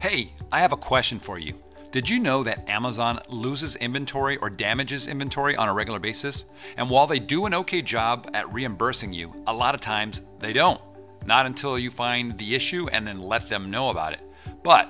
Hey, I have a question for you. Did you know that Amazon loses inventory or damages inventory on a regular basis? And while they do an okay job at reimbursing you, a lot of times they don't. Not until you find the issue and then let them know about it. But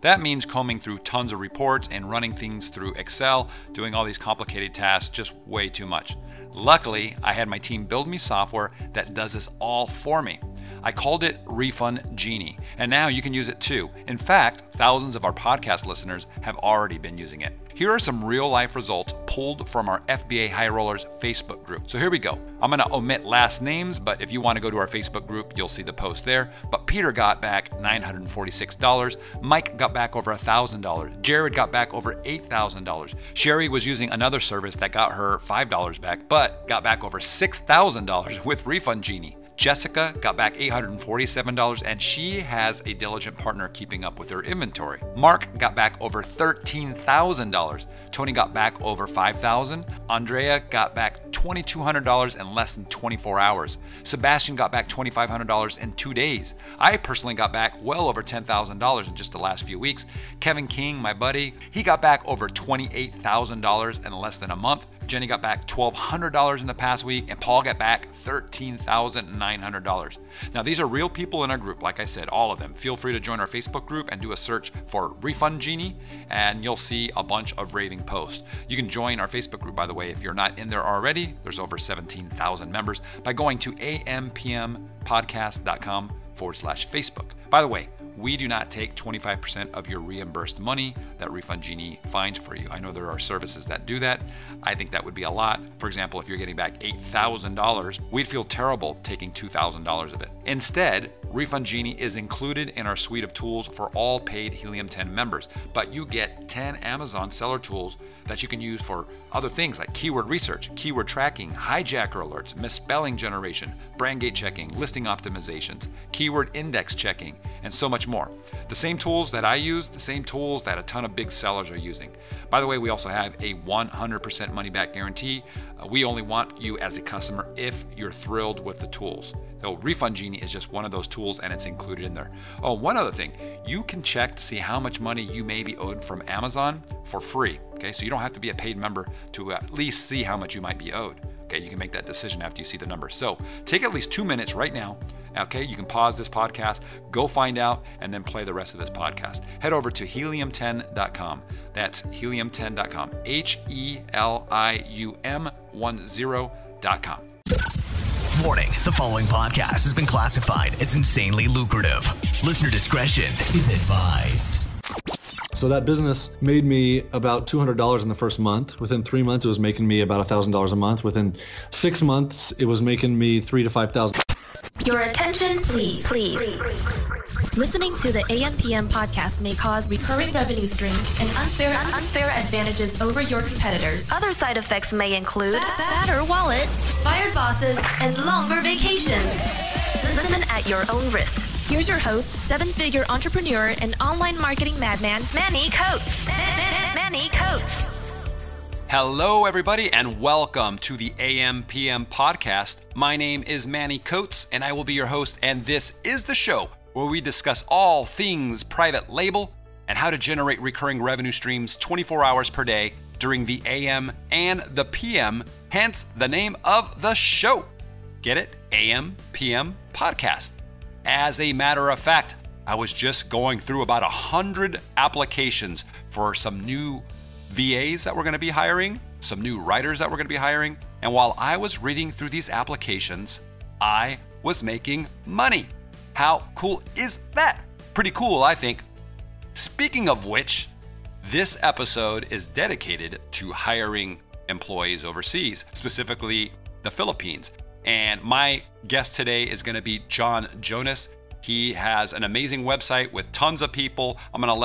that means combing through tons of reports and running things through Excel, doing all these complicated tasks, just way too much. Luckily, I had my team build me software that does this all for me. I called it Refund Genie, and now you can use it too. In fact, thousands of our podcast listeners have already been using it. Here are some real-life results pulled from our FBA High Rollers Facebook group. So here we go. I'm going to omit last names, but if you want to go to our Facebook group, you'll see the post there. But Peter got back $946. Mike got back over $1,000. Jared got back over $8,000. Sherry was using another service that got her $5 back, but got back over $6,000 with Refund Genie. Jessica got back $847, and she has a diligent partner keeping up with her inventory. Mark got back over $13,000. Tony got back over $5,000. Andrea got back $2,200 in less than 24 hours. Sebastian got back $2,500 in 2 days. I personally got back well over $10,000 in just the last few weeks. Kevin King, my buddy, he got back over $28,000 in less than a month. Jenny got back $1,200 in the past week, and Paul got back $13,900. Now, these are real people in our group, like I said, all of them. Feel free to join our Facebook group and do a search for Refund Genie, and you'll see a bunch of raving posts. You can join our Facebook group, by the way, if you're not in there already. There's over 17,000 members by going to ampmpodcast.com/Facebook. By the way, we do not take 25% of your reimbursed money that Refund Genie finds for you. I know there are services that do that. I think that would be a lot. For example, if you're getting back $8,000, we'd feel terrible taking $2,000 of it. Instead, Refund Genie is included in our suite of tools for all paid Helium 10 members, but you get 10 Amazon seller tools that you can use for other things like keyword research, keyword tracking, hijacker alerts, misspelling generation, brand gate checking, listing optimizations, keyword index checking, and so much more. The same tools that I use, the same tools that a ton of big sellers are using. By the way, we also have a 100% money back guarantee. We only want you as a customer if you're thrilled with the tools. So Refund Genie is just one of those tools, and it's included in there. Oh, one other thing, you can check to see how much money you may be owed from Amazon for free. Okay, so you don't have to be a paid member to at least see how much you might be owed. Okay, you can make that decision after you see the numbers. So take at least 2 minutes right now. Okay, you can pause this podcast, go find out, and then play the rest of this podcast. Head over to helium10.com. That's helium10.com. helium10.com. Warning, the following podcast has been classified as insanely lucrative. Listener discretion is advised. So that business made me about $200 in the first month. Within 3 months, it was making me about $1,000 a month. Within 6 months, it was making me $3,000 to $5,000. Your attention, please. Listening to the AMPM podcast may cause recurring revenue streams and unfair advantages over your competitors. Other side effects may include fatter wallets, fired bosses, and longer vacations. Listen at your own risk. Here's your host, seven-figure entrepreneur and online marketing madman, Manny Coates. Manny Coates. Hello, everybody, and welcome to the AMPM podcast. My name is Manny Coates, and I will be your host, and this is the show where we discuss all things private label and how to generate recurring revenue streams 24 hours per day during the AM and the PM, hence the name of the show. Get it? AMPM podcast. As a matter of fact, I was just going through about 100 applications for some new VAs that we're going to be hiring, some new writers that we're going to be hiring. And while I was reading through these applications, I was making money. How cool is that? Pretty cool, I think. Speaking of which, this episode is dedicated to hiring employees overseas, specifically the Philippines. And my guest today is going to be John Jonas. He has an amazing website with tons of people. I'm going to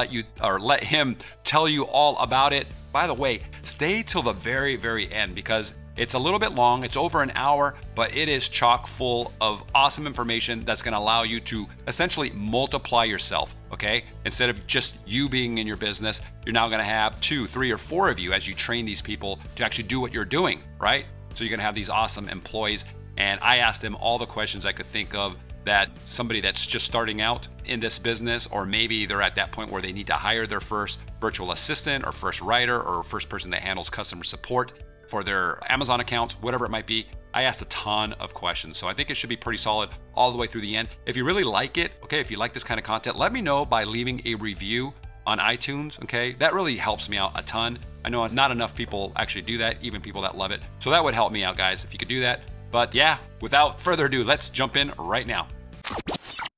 let him tell you all about it. By the way, stay till the very, very end because it's a little bit long. It's over an hour, but it is chock full of awesome information that's going to allow you to essentially multiply yourself, okay? Instead of just you being in your business, you're now going to have 2, 3, or 4 of you as you train these people to actually do what you're doing, right? So you're going to have these awesome employees. And I asked him all the questions I could think of that somebody that's just starting out in this business, or maybe they're at that point where they need to hire their first virtual assistant or first writer or first person that handles customer support for their Amazon accounts, whatever it might be. I asked a ton of questions, so I think it should be pretty solid all the way through the end. If you really like it, okay, if you like this kind of content, let me know by leaving a review on iTunes, okay? That really helps me out a ton. I know not enough people actually do that, even people that love it. So that would help me out, guys, if you could do that. But yeah, without further ado, let's jump in right now.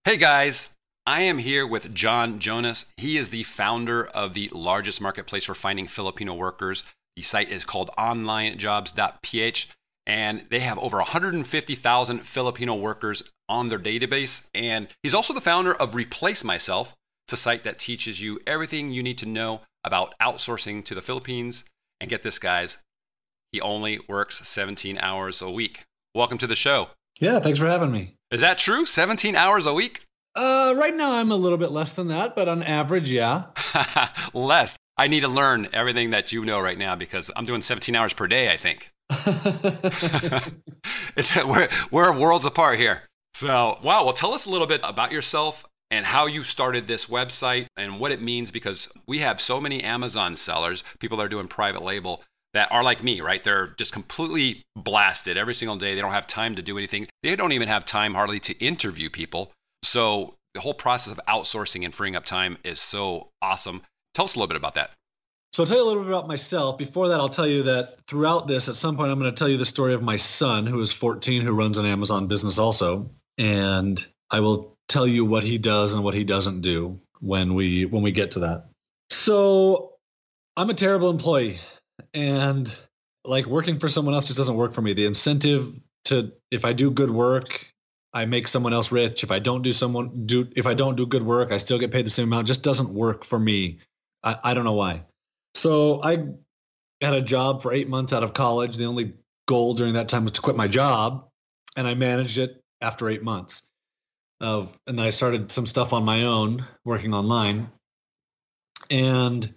Hey guys, I am here with John Jonas. He is the founder of the largest marketplace for finding Filipino workers. The site is called OnlineJobs.ph, and they have over 150,000 Filipino workers on their database. And he's also the founder of Replace Myself. It's a site that teaches you everything you need to know about outsourcing to the Philippines. And get this, guys, he only works 17 hours a week. Welcome to the show. Yeah, thanks for having me. Is that true? 17 hours a week? Right now I'm a little bit less than that, but on average, yeah. Less. I need to learn everything that you know right now because I'm doing 17 hours per day, I think. We're worlds apart here. So, wow. Well, tell us a little bit about yourself and how you started this website and what it means, because we have so many Amazon sellers, people that are doing private label, that are like me, right? They're just completely blasted every single day. They don't have time to do anything. They don't even have time hardly to interview people. So the whole process of outsourcing and freeing up time is so awesome. Tell us a little bit about that. So I'll tell you a little bit about myself. Before that, I'll tell you that throughout this, at some point, I'm going to tell you the story of my son, who is 14, who runs an Amazon business also. And I will tell you what he does and what he doesn't do when we get to that. So I'm a terrible employee, and like working for someone else just doesn't work for me. The incentive to, if I do good work, I make someone else rich. If I don't do good work, I still get paid the same amount. It just doesn't work for me. I don't know why. So I had a job for 8 months out of college. The only goal during that time was to quit my job, and I managed it after 8 months. And then I started some stuff on my own, working online. And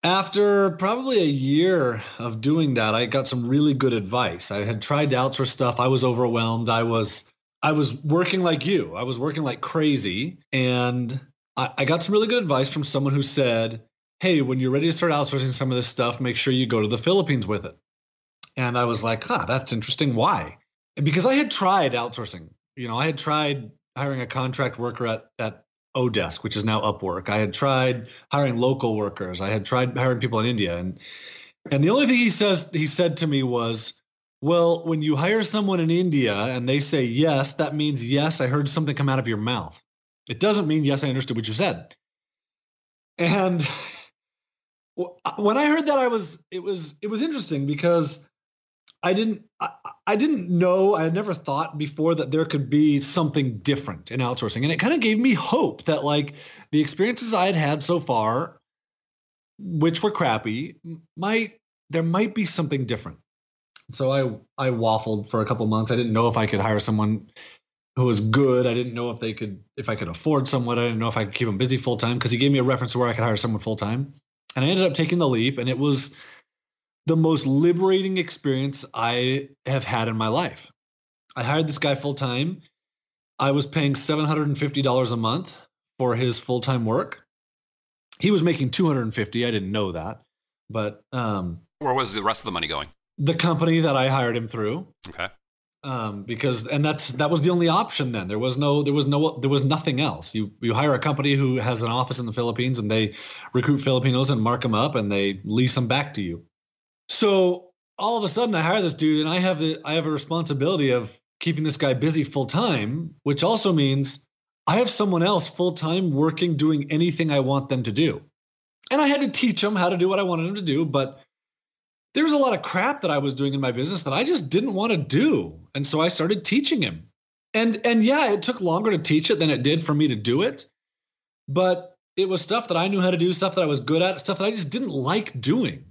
after probably a year of doing that, I got some really good advice. I had tried to outsource stuff. I was overwhelmed. I was working like you. I was working like crazy. And I got some really good advice from someone who said, hey, when you're ready to start outsourcing some of this stuff, make sure you go to the Philippines with it. And I was like, that's interesting. Why? And because I had tried outsourcing. I had tried hiring a contract worker at Odesk, which is now Upwork. I had tried hiring local workers. I had tried hiring people in India. And the only thing he said to me was, well, when you hire someone in India and they say yes, that means yes, I heard something come out of your mouth. It doesn't mean yes, I understood what you said. And when I heard that, it was interesting because I didn't know, I had never thought before that there could be something different in outsourcing. And it kind of gave me hope that like the experiences I had had so far, which were crappy, there might be something different. So I waffled for a couple months. I didn't know if I could hire someone who was good. I didn't know if I could afford someone. I didn't know if I could keep them busy full time, because he gave me a reference to where I could hire someone full time. And I ended up taking the leap, and it was the most liberating experience I have had in my life. I hired this guy full time. I was paying $750 a month for his full-time work. He was making $250. I didn't know that, but where was the rest of the money going? The company that I hired him through. Okay. That was the only option then. There was nothing else. You hire a company who has an office in the Philippines, and they recruit Filipinos and mark them up, and they lease them back to you. So all of a sudden I hire this dude, and I have a responsibility of keeping this guy busy full time, which also means I have someone else full time working, doing anything I want them to do. And I had to teach them how to do what I wanted them to do, but there was a lot of crap that I was doing in my business that I just didn't want to do. And so I started teaching him. And yeah, it took longer to teach it than it did for me to do it. But it was stuff that I knew how to do, stuff that I was good at, stuff that I just didn't like doing.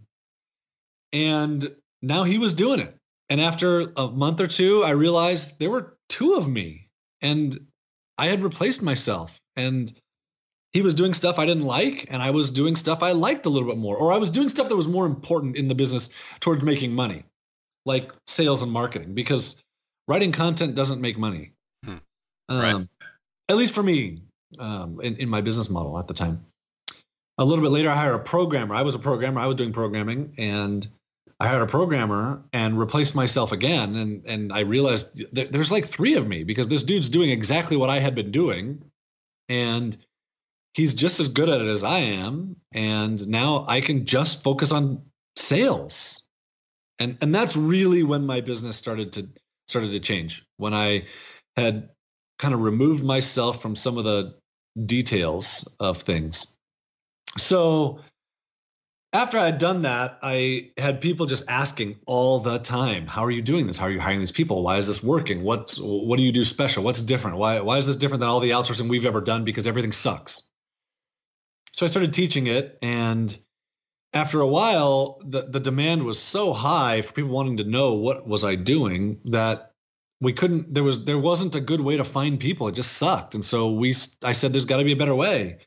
And now he was doing it. And after a month or two, I realized there were two of me, and I had replaced myself. And he was doing stuff I didn't like, and I was doing stuff I liked a little bit more, or I was doing stuff that was more important in the business towards making money, like sales and marketing, because writing content doesn't make money. Right. At least for me, in my business model at the time. A little bit later, I hired a programmer. I was a programmer. I was doing programming, and I hired a programmer and replaced myself again. And I realized there's like 3 of me because this dude's doing exactly what I had been doing. And he's just as good at it as I am. And now I can just focus on sales. And that's really when my business started to change. When I had kind of removed myself from some of the details of things. So after I had done that, I had people just asking all the time, how are you doing this? How are you hiring these people? Why is this working? What do you do special? What's different? Why is this different than all the outsourcing we've ever done? Because everything sucks. So I started teaching it. And after a while, the demand was so high for people wanting to know what was I doing that we couldn't, there wasn't a good way to find people. It just sucked. And so I said, there's got to be a better way.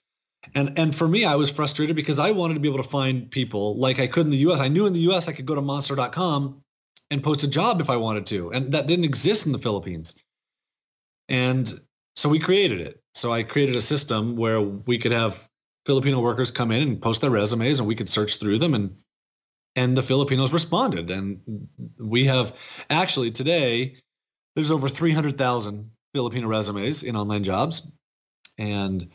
And for me, I was frustrated because I wanted to be able to find people like I could in the US. I knew in the US I could go to monster.com and post a job if I wanted to. And that didn't exist in the Philippines. And so we created it. So I created a system where we could have Filipino workers come in and post their resumes and we could search through them and the Filipinos responded. And we have actually today, there's over 300,000 Filipino resumes in online jobs. And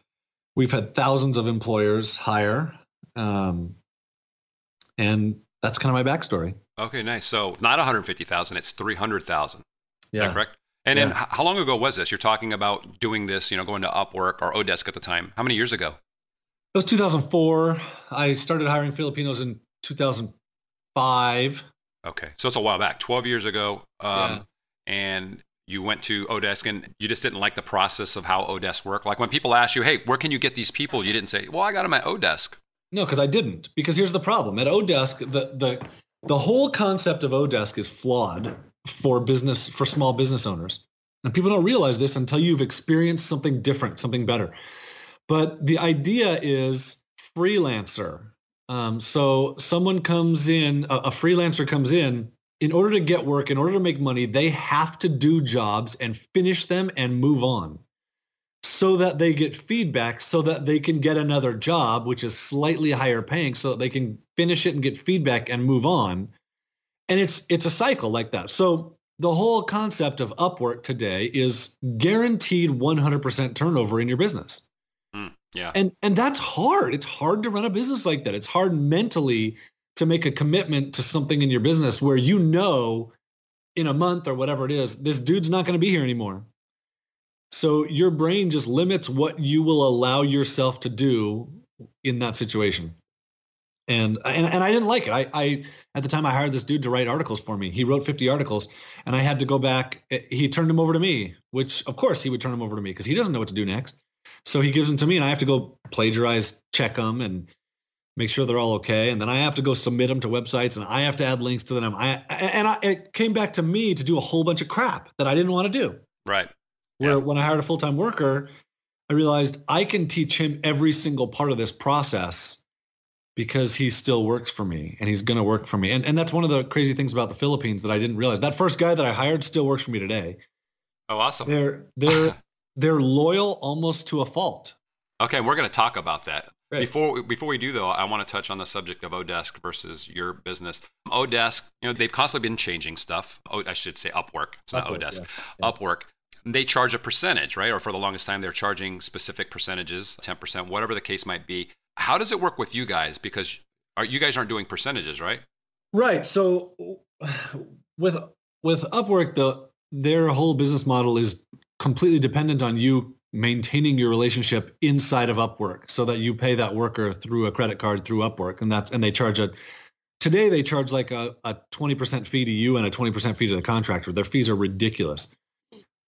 we've had thousands of employers hire. And that's kind of my backstory. Okay, nice. So not 150,000, it's 300,000. Yeah. Is that correct? And then how long ago was this? You're talking about doing this, going to Upwork or Odesk at the time. How many years ago? It was 2004. I started hiring Filipinos in 2005. Okay. So it's a while back, 12 years ago. And you went to Odesk and you just didn't like the process of how Odesk worked. Like when people ask you, hey, where can you get these people? You didn't say, well, I got them at Odesk. No, because I didn't. Because here's the problem. At Odesk, the whole concept of Odesk is flawed for small business owners. And people don't realize this until you've experienced something different, something better. But the idea is freelancer. So someone comes in, a freelancer comes in order to get work, in order to make money, they have to do jobs and finish them and move on so that they get feedback so that they can get another job, which is slightly higher paying so that they can finish it and get feedback and move on. And it's a cycle like that. So the whole concept of Upwork today is guaranteed 100% turnover in your business. Yeah. And that's hard. It's hard to run a business like that. It's hard mentally to make a commitment to something in your business where in a month or whatever it is, this dude's not going to be here anymore. So your brain just limits what you will allow yourself to do in that situation. And I didn't like it. I at the time I hired this dude to write articles for me. He wrote 50 articles and I had to go back. He turned them over to me, which of course he would turn them over to me because he doesn't know what to do next. So he gives them to me and I have to go plagiarize, check them and make sure they're all okay. And then I have to go submit them to websites and I have to add links to them. It came back to me to do a whole bunch of crap that I didn't want to do. Right. When I hired a full-time worker, I realized I can teach him every single part of this process because he still works for me and he's going to work for me. And that's one of the crazy things about the Philippines that I didn't realize. That first guy that I hired still works for me today. Oh, awesome. They're loyal almost to a fault. Okay, we're going to talk about that. Right. Before we do, though, I want to touch on the subject of Odesk versus your business. Odesk, they've constantly been changing stuff. I should say Upwork. It's not Odesk. Yeah. Upwork. They charge a percentage, right? Or for the longest time, they're charging specific percentages, 10%, whatever the case might be. How does it work with you guys? Because you guys aren't doing percentages, right? Right. So with Upwork, their whole business model is completely dependent on you maintaining your relationship inside of Upwork so that you pay that worker through a credit card through Upwork. And they charge today they charge like a 20% fee to you and a 20% fee to the contractor. Their fees are ridiculous.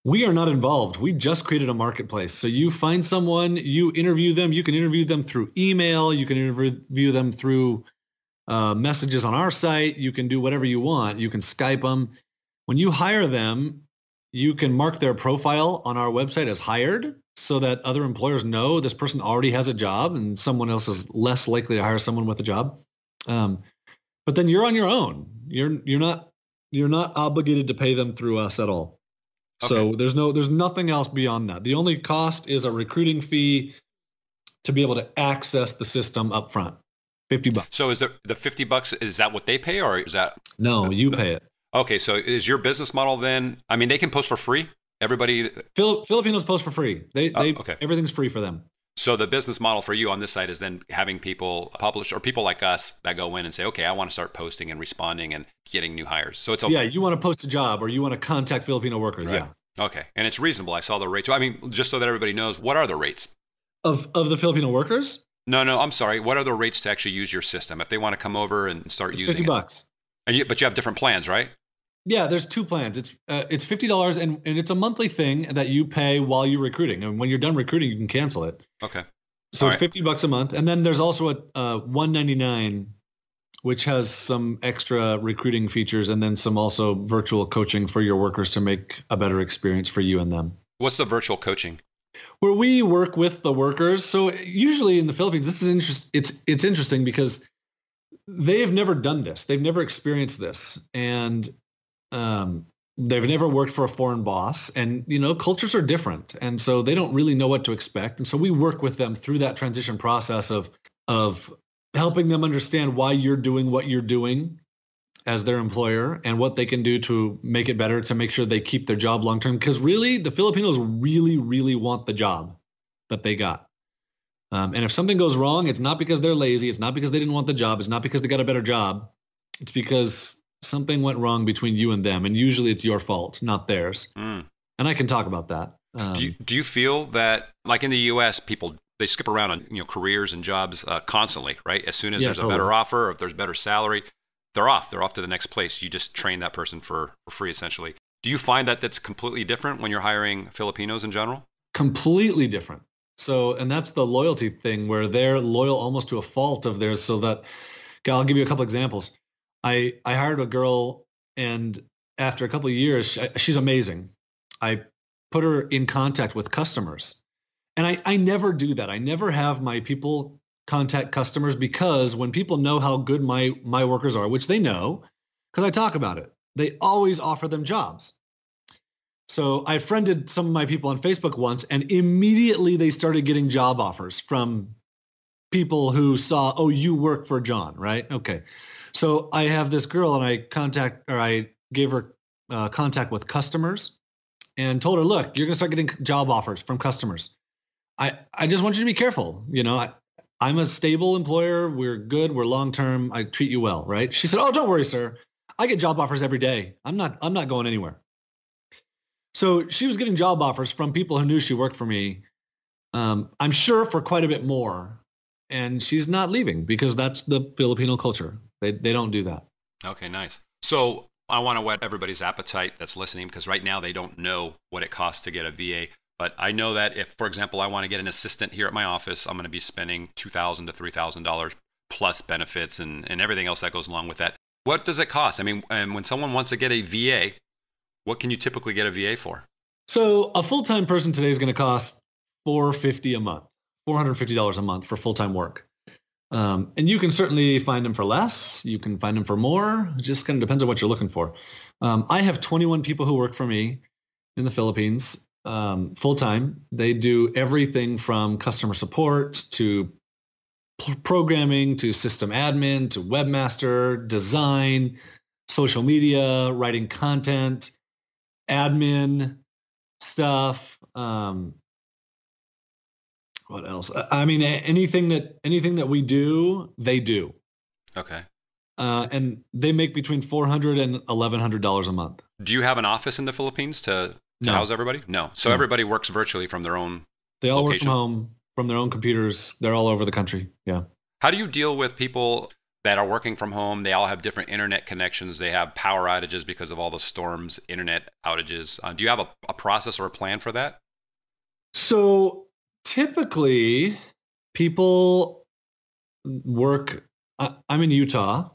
We are not involved. We just created a marketplace. So you find someone, you interview them. You can interview them through email. You can interview them through messages on our site. You can do whatever you want. You can Skype them. When you hire them, you can mark their profile on our website as hired so that other employers know this person already has a job and someone else is less likely to hire someone with a job. But then you're on your own. You're not obligated to pay them through us at all. So there's nothing else beyond that. The only cost is a recruiting fee to be able to access the system up front. $50. So is the $50, is that what they pay, or is that? No, you pay it. Okay. So is your business model then, I mean, they can post for free? Everybody? Filipinos post for free. Everything's free for them. So the business model for you on this site is then having people publish, or people like us that go in and say, okay, I want to start posting and responding and getting new hires. So it's yeah, you want to post a job or you want to contact Filipino workers. Right. Yeah. Okay. And it's reasonable. I saw the rates. I mean, just so that everybody knows, what are the rates? Of the Filipino workers? No, I'm sorry. What are the rates to actually use your system? If they want to come over and start using $50. But you have different plans, right? Yeah, there's two plans. It's $50 and it's a monthly thing that you pay while you're recruiting. And when you're done recruiting, you can cancel it. Okay. So it's $50 a month. And then there's also a $199, which has some extra recruiting features and then some also virtual coaching for your workers to make a better experience for you and them. What's the virtual coaching? Where we work with the workers. So usually in the Philippines, this is it's interesting because they've never done this. They've never experienced this. And they've never worked for a foreign boss, and cultures are different, and so they don't really know what to expect. And so we work with them through that transition process of helping them understand why you're doing what you're doing as their employer and what they can do to make it better, to make sure they keep their job long term. Because really, the Filipinos really, really want the job that they got. And if something goes wrong, it's not because they're lazy. It's not because they didn't want the job. It's not because they got a better job. It's because something went wrong between you and them, and usually it's your fault, not theirs. And I can talk about that. Do you feel that, like in the U.S., people, they skip around on careers and jobs constantly, right? As soon as there's a better offer, or if there's better salary, they're off to the next place. You just train that person for free, essentially. Do you find that that's completely different when you're hiring Filipinos in general? Completely different. So, and that's the loyalty thing, where they're loyal almost to a fault of theirs. So that, I'll give you a couple examples. I hired a girl, and after a couple of years, she's amazing. I put her in contact with customers. And I never do that. I never have my people contact customers, because when people know how good my workers are, which they know, because I talk about it, they always offer them jobs. So I friended some of my people on Facebook once, and immediately they started getting job offers from people who saw, oh, you work for John, right? Okay. So I have this girl, and I gave her contact with customers and told her, look, you're going to start getting job offers from customers. I just want you to be careful. I'm a stable employer. We're good. We're long-term. I treat you well, right? She said, oh, don't worry, sir. I get job offers every day. I'm not going anywhere. So she was getting job offers from people who knew she worked for me. I'm sure for quite a bit more. And she's not leaving, because that's the Filipino culture. They don't do that. Okay, nice. So I want to whet everybody's appetite that's listening, because right now they don't know what it costs to get a VA. But I know that if, for example, I want to get an assistant here at my office, I'm going to be spending $2,000 to $3,000 plus benefits and everything else that goes along with that. What does it cost? I mean, and when someone wants to get a VA, what can you typically get a VA for? So a full-time person today is going to cost $450 a month. $450 a month for full-time work. And you can certainly find them for less. You can find them for more. It just kind of depends on what you're looking for. I have 21 people who work for me in the Philippines full-time. They do everything from customer support to programming to system admin to webmaster, design, social media, writing content, admin stuff. What else? I mean, anything that we do, they do. Okay. And they make between $400 and $1,100 a month. Do you have an office in the Philippines to house everybody? No. So everybody works virtually from their own They all location. Work from home, from their own computers. They're all over the country. Yeah. How do you deal with people that are working from home? They all have different internet connections. They have power outages because of all the storms, internet outages. Do you have a process or a plan for that? So typically, people work, I'm in Utah,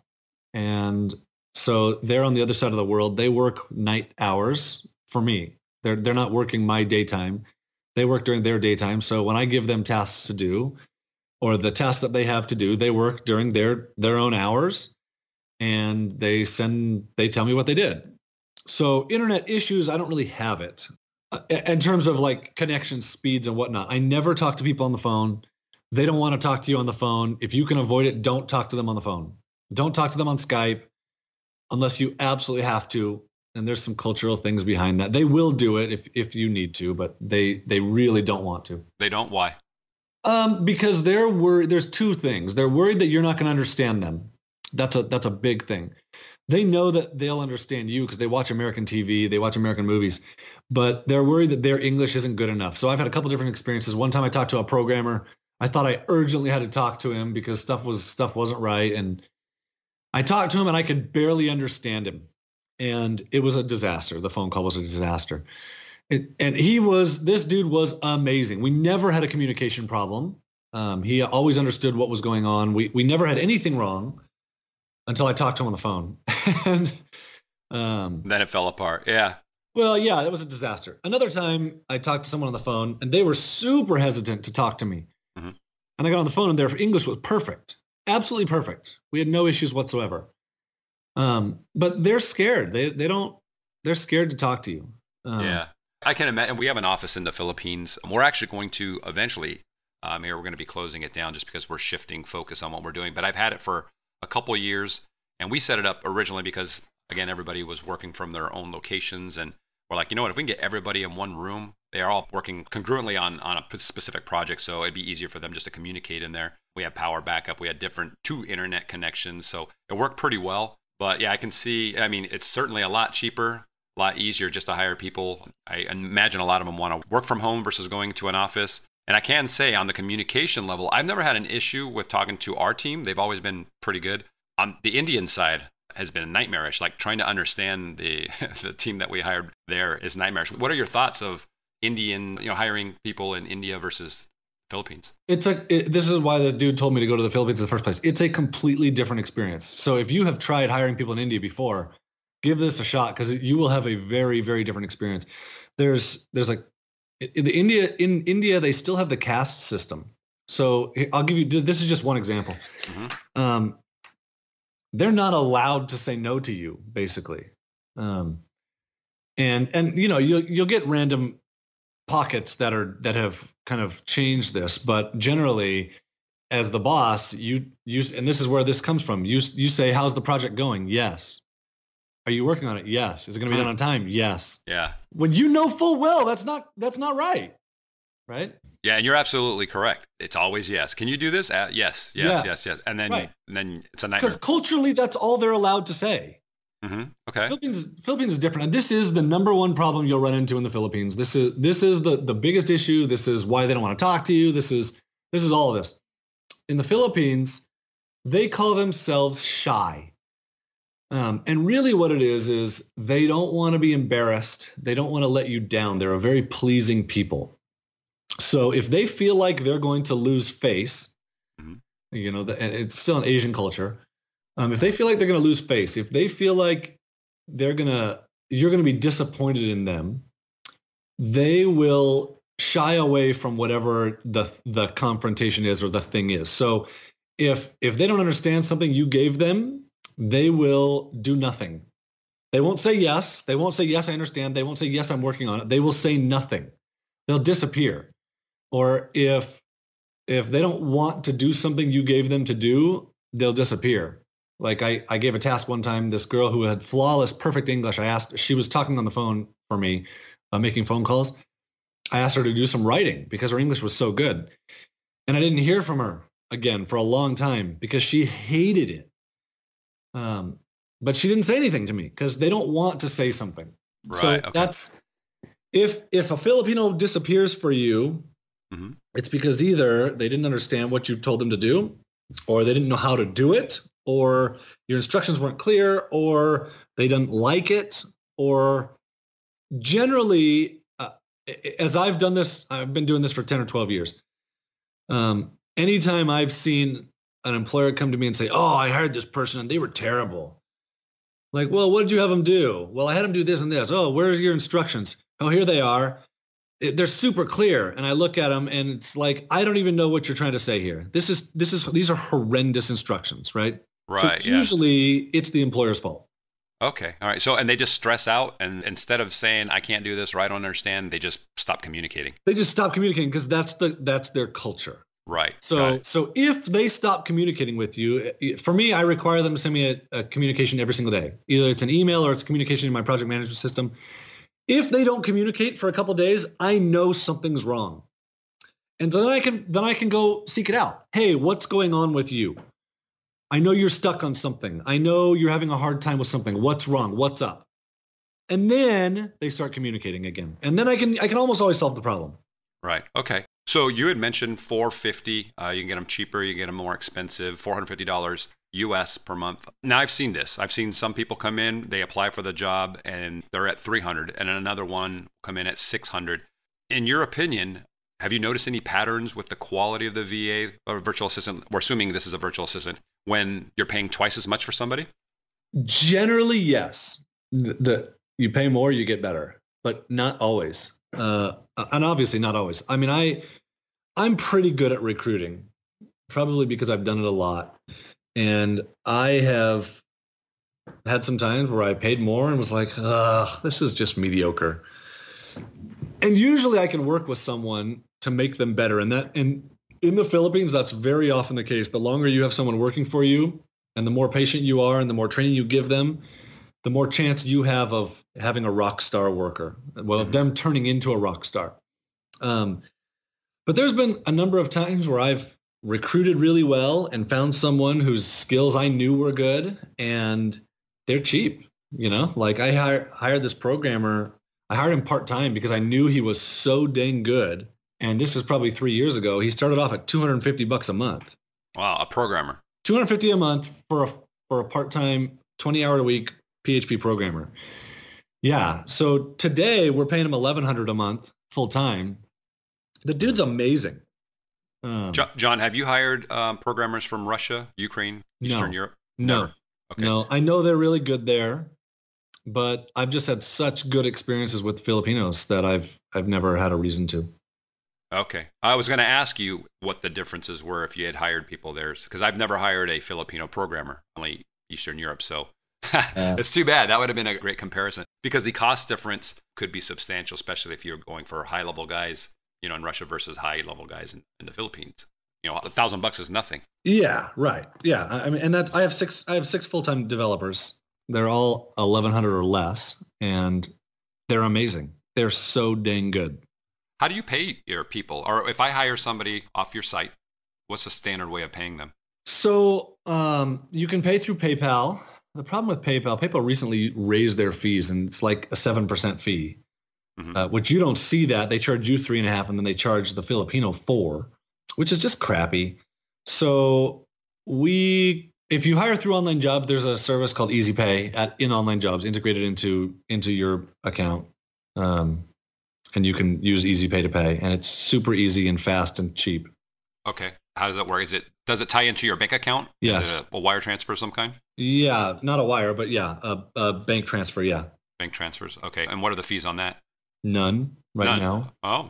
and so they're on the other side of the world. They work night hours for me. They're not working my daytime. They work during their daytime. So when I give them tasks to do, or the tasks that they have to do, they work during their own hours, and they tell me what they did. So internet issues, I don't really have it. In terms of like connection speeds and whatnot, I never talk to people on the phone. They don't want to talk to you on the phone. If you can avoid it, don't talk to them on the phone. Don't talk to them on Skype unless you absolutely have to. And there's some cultural things behind that. They will do it if you need to, but they really don't want to. They don't? Why? Because they're worried. There's two things. They're worried that you're not going to understand them. That's a big thing. They know that they'll understand you because they watch American TV, they watch American movies, but they're worried that their English isn't good enough. So I've had a couple different experiences. One time I talked to a programmer. I thought I urgently had to talk to him because stuff wasn't right. And I talked to him and I could barely understand him. And it was a disaster. The phone call was a disaster. And this dude was amazing. We never had a communication problem. He always understood what was going on. We never had anything wrong until I talked to him on the phone. And then it fell apart. Yeah. Well, yeah, that was a disaster. Another time I talked to someone on the phone and they were super hesitant to talk to me. Mm-hmm. And I got on the phone and their English was perfect. Absolutely perfect. We had no issues whatsoever. But they're scared. They're scared to talk to you. Yeah. I can imagine. We have an office in the Philippines. We're actually going to eventually, here we're going to be closing it down just because we're shifting focus on what we're doing. But I've had it for a couple of years, and we set it up originally because, again, everybody was working from their own locations, and we're like, you know what, if we can get everybody in one room, they are all working congruently on a specific project, so it'd be easier for them just to communicate in there. We had power backup, we had two internet connections, so it worked pretty well. But yeah, I can see, I mean, it's certainly a lot cheaper, a lot easier just to hire people. I imagine a lot of them want to work from home versus going to an office. And I can say on the communication level, I've never had an issue with talking to our team. They've always been pretty good. On the Indian side has been nightmarish. Like trying to understand the team that we hired there is nightmarish. What are your thoughts of Indian, hiring people in India versus Philippines? This is why the dude told me to go to the Philippines in the first place. It's a completely different experience. So if you have tried hiring people in India before, give this a shot because you will have a very, very different experience. There's like in India, they still have the caste system. So I'll give you, this is just one example. Mm-hmm. They're not allowed to say no to you, basically. And you'll get random pockets that have kind of changed this, but generally as the boss, you and this is where this comes from. You say, how's the project going? Yes. Are you working on it? Yes. Is it going to be done on time? Yes. Yeah. When you know full well that's not right. Right? Yeah, and you're absolutely correct. It's always yes. Can you do this? Yes. And then right. then it's a nightmare. Because culturally that's all they're allowed to say. Mm-hmm. Okay. Philippines is different, and this is the number one problem you'll run into in the Philippines. This is the biggest issue. This is why they don't want to talk to you. This is all of this. In the Philippines, they call themselves shy. And really what it is they don't want to be embarrassed. They don't want to let you down. They're a very pleasing people. So if they feel like they're going to lose face, mm-hmm. It's still an Asian culture. If they feel like they're going to lose face, if they feel like you're going to be disappointed in them, they will shy away from whatever the confrontation is or the thing is. So if they don't understand something you gave them, they will do nothing. They won't say yes. They won't say, yes, I understand. They won't say, yes, I'm working on it. They will say nothing. They'll disappear. Or if they don't want to do something you gave them to do, they'll disappear. Like I gave a task one time, this girl who had flawless, perfect English. She was talking on the phone for me, making phone calls. I asked her to do some writing because her English was so good. And I didn't hear from her again for a long time because she hated it. But she didn't say anything to me because they don't want to say something. Right, so okay. That's, if a Filipino disappears for you, mm-hmm. It's because either they didn't understand what you told them to do, or they didn't know how to do it, or your instructions weren't clear, or they didn't like it, or generally, as I've done this, I've been doing this for 10 or 12 years. Anytime I've seen an employer come to me and say, oh, I hired this person and they were terrible. Like, well, what did you have them do? Well, I had them do this and this. Oh, where's your instructions? Oh, here they are. They're super clear. And I look at them and it's like, I don't even know what you're trying to say here. These are horrendous instructions, right? Right. So usually it's the employer's fault. Okay. All right. So, and they just stress out, and instead of saying, I can't do this or I don't understand, they just stop communicating. They just stop communicating because that's their culture. Right. So if they stop communicating with you, for me, I require them to send me a communication every single day. Either it's an email or it's communication in my project management system. If they don't communicate for a couple of days, I know something's wrong. And then I can go seek it out. Hey, what's going on with you? I know you're stuck on something. I know you're having a hard time with something. What's wrong? What's up? And then they start communicating again. And then I can almost always solve the problem. Right. Okay. So you had mentioned $450. You can get them cheaper. You can get them more expensive. $450 US per month. Now I've seen this. I've seen some people come in, they apply for the job, and they're at $300, and then another one come in at $600. In your opinion, have you noticed any patterns with the quality of the VA or virtual assistant? We're assuming this is a virtual assistant when you're paying twice as much for somebody. Generally, yes. You pay more, you get better, but not always. And obviously not always. I mean, I'm pretty good at recruiting, probably because I've done it a lot. And I have had some times where I paid more and was like, this is just mediocre. And usually I can work with someone to make them better. And in the Philippines, that's very often the case. The longer you have someone working for you and the more patient you are and the more training you give them, the more chance you have of having a rock star worker, of them turning into a rock star. But there's been a number of times where I've recruited really well and found someone whose skills I knew were good, and they're cheap. Like I hired this programmer. I hired him part-time because I knew he was so dang good. And this is probably 3 years ago. He started off at $250 a month. Wow, a programmer. $250 a month for a part-time, 20-hour a week PHP programmer. Yeah. So today we're paying him $1,100 a month full-time. The dude's amazing. John, have you hired programmers from Russia, Ukraine, Eastern Europe? No. Never? Okay. No. I know they're really good there, but I've just had such good experiences with Filipinos that I've never had a reason to. Okay. I was going to ask you what the differences were if you had hired people there, because I've never hired a Filipino programmer, only Eastern Europe. So it's too bad. That would have been a great comparison because the cost difference could be substantial, especially if you're going for high-level guys, in Russia versus high-level guys in the Philippines. $1,000 is nothing. Yeah, right. Yeah, I mean, and I have six full-time developers. They're all 1,100 or less, and they're amazing. They're so dang good. How do you pay your people? Or if I hire somebody off your site, what's the standard way of paying them? So you can pay through PayPal. The problem with PayPal recently raised their fees, and it's like a 7% fee, which you don't see that. They charge you 3.5%, and then they charge the Filipino 4%, which is just crappy. So if you hire through OnlineJobs, there's a service called Easy Pay in OnlineJobs integrated into your account. And you can use Easy Pay to pay, and it's super easy and fast and cheap. Okay. How does that work? Does it tie into your bank account? Yes. Is it a wire transfer of some kind? Yeah, not a wire, but yeah, a bank transfer, yeah. Bank transfers, okay. And what are the fees on that? None now. Oh,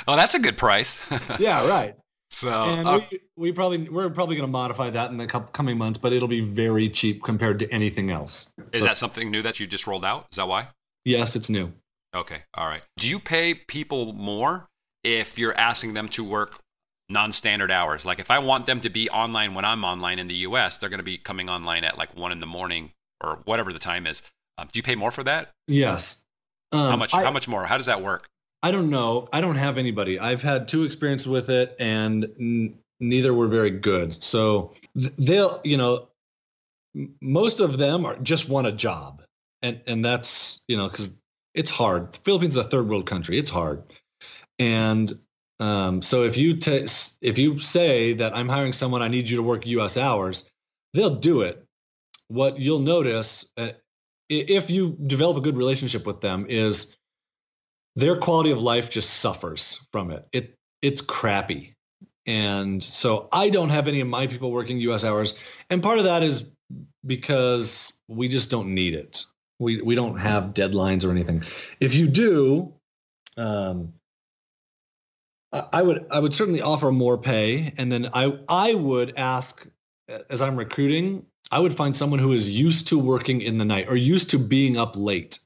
well, that's a good price. Yeah, right. So, and we're probably going to modify that in the coming months, but it'll be very cheap compared to anything else. Is that something new that you just rolled out? Is that why? Yes, it's new. Okay. All right. Do you pay people more if you're asking them to work non-standard hours? Like if I want them to be online when I'm online in the US, they're going to be coming online at like 1 a.m. or whatever the time is. Do you pay more for that? Yes. How much more? How does that work? I don't know. I don't have anybody. I've had 2 experiences with it, and neither were very good. So they'll, most of them just want a job, and that's, because it's hard. The Philippines is a third world country. It's hard. And so if you say that I'm hiring someone, I need you to work US hours, they'll do it. What you'll notice if you develop a good relationship with them is their quality of life just suffers from it. It's crappy. And so I don't have any of my people working US hours. And part of that is because we just don't need it. We don't have deadlines or anything. If you do, I would certainly offer more pay, and then I would ask, as I'm recruiting, I would find someone who is used to working in the night or used to being up late,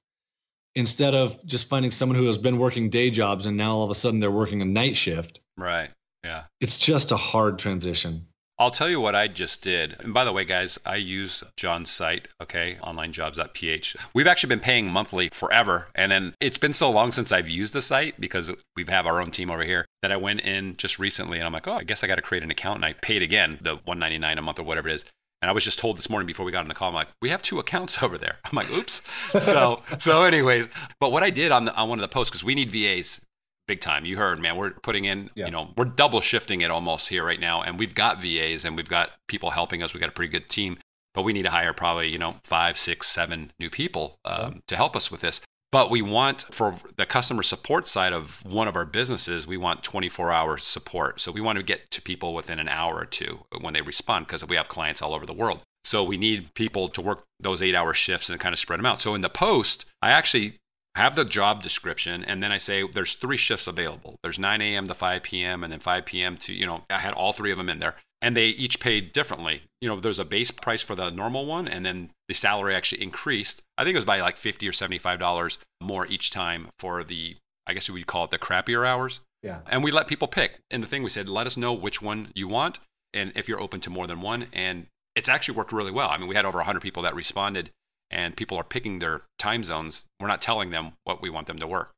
instead of just finding someone who has been working day jobs and now all of a sudden they're working a night shift. Right. Yeah. It's just a hard transition. I'll tell you what I just did. And by the way, guys, I use John's site, okay, OnlineJobs.ph. We've actually been paying monthly forever. And then it's been so long since I've used the site because we have our own team over here that I went in just recently and I'm like, oh, I guess I got to create an account. And I paid again, the $199 a month or whatever it is. And I was just told this morning before we got on the call, I'm like, we have 2 accounts over there. I'm like, oops. So anyways, but what I did on one of the posts, because we need VAs big time. You heard, man, we're putting in, we're double shifting it almost here right now. And we've got VAs and we've got people helping us. We've got a pretty good team, but we need to hire probably, 5, 6, 7 new people to help us with this. But we want, for the customer support side of one of our businesses, we want 24-hour support. So we want to get to people within an hour or two when they respond, because we have clients all over the world. So we need people to work those 8-hour shifts and kind of spread them out. So in the post, I actually have the job description, and then I say there's 3 shifts available. There's 9 a.m. to 5 p.m. and then 5 p.m. to, I had all 3 of them in there. And they each paid differently. There's a base price for the normal one, and then the salary actually increased. I think it was by like $50 or $75 more each time for the, I guess you would call it the crappier hours. Yeah. And we let people pick. And the thing we said, let us know which one you want and if you're open to more than one. And it's actually worked really well. I mean, we had over 100 people that responded, and people are picking their time zones. We're not telling them what we want them to work.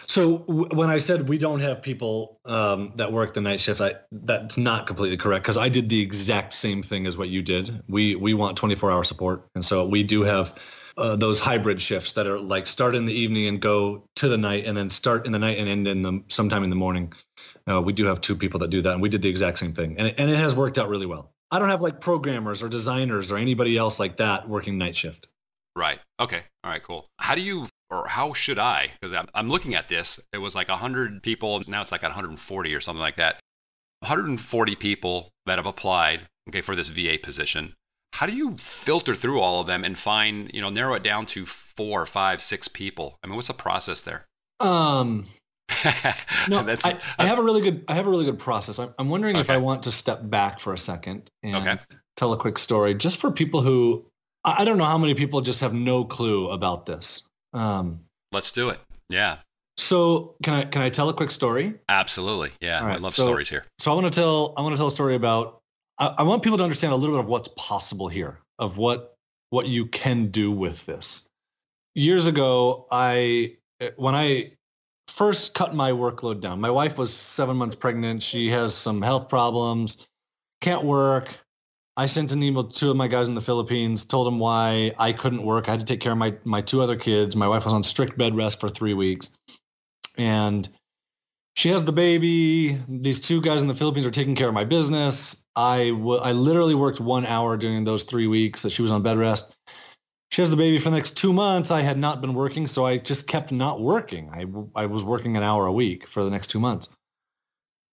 So when I said we don't have people that work the night shift, that's not completely correct, because I did the exact same thing as what you did. We want 24-hour support. And so we do have those hybrid shifts that are like start in the evening and go to the night, and then start in the night and end sometime in the morning. We do have 2 people that do that, and we did the exact same thing. And it has worked out really well. I don't have like programmers or designers or anybody else like that working night shift. Right. Okay. All right, cool. How should I? Because I'm looking at this. It was like 100 people. Now it's like 140 or something like that. 140 people that have applied, okay, for this VA position. How do you filter through all of them and find, narrow it down to 4, 5, 6 people? I mean, what's the process there? No, I have a really good process. I'm wondering if I want to step back for a second and tell a quick story, just for people who, I don't know how many people just have no clue about this. Let's do it. Yeah. So can I tell a quick story? Absolutely. Yeah. Right, I love stories here. So I want to tell a story about, I want people to understand a little bit of what's possible here, of what you can do with this. Years ago, when I first cut my workload down, my wife was 7 months pregnant. She has some health problems, can't work. I sent an email to 2 of my guys in the Philippines, told them why I couldn't work. I had to take care of my 2 other kids. My wife was on strict bed rest for 3 weeks. And she has the baby. These 2 guys in the Philippines are taking care of my business. I literally worked 1 hour during those 3 weeks that she was on bed rest. She has the baby for the next 2 months. I had not been working, so I just kept not working. I was working an hour a week for the next 2 months.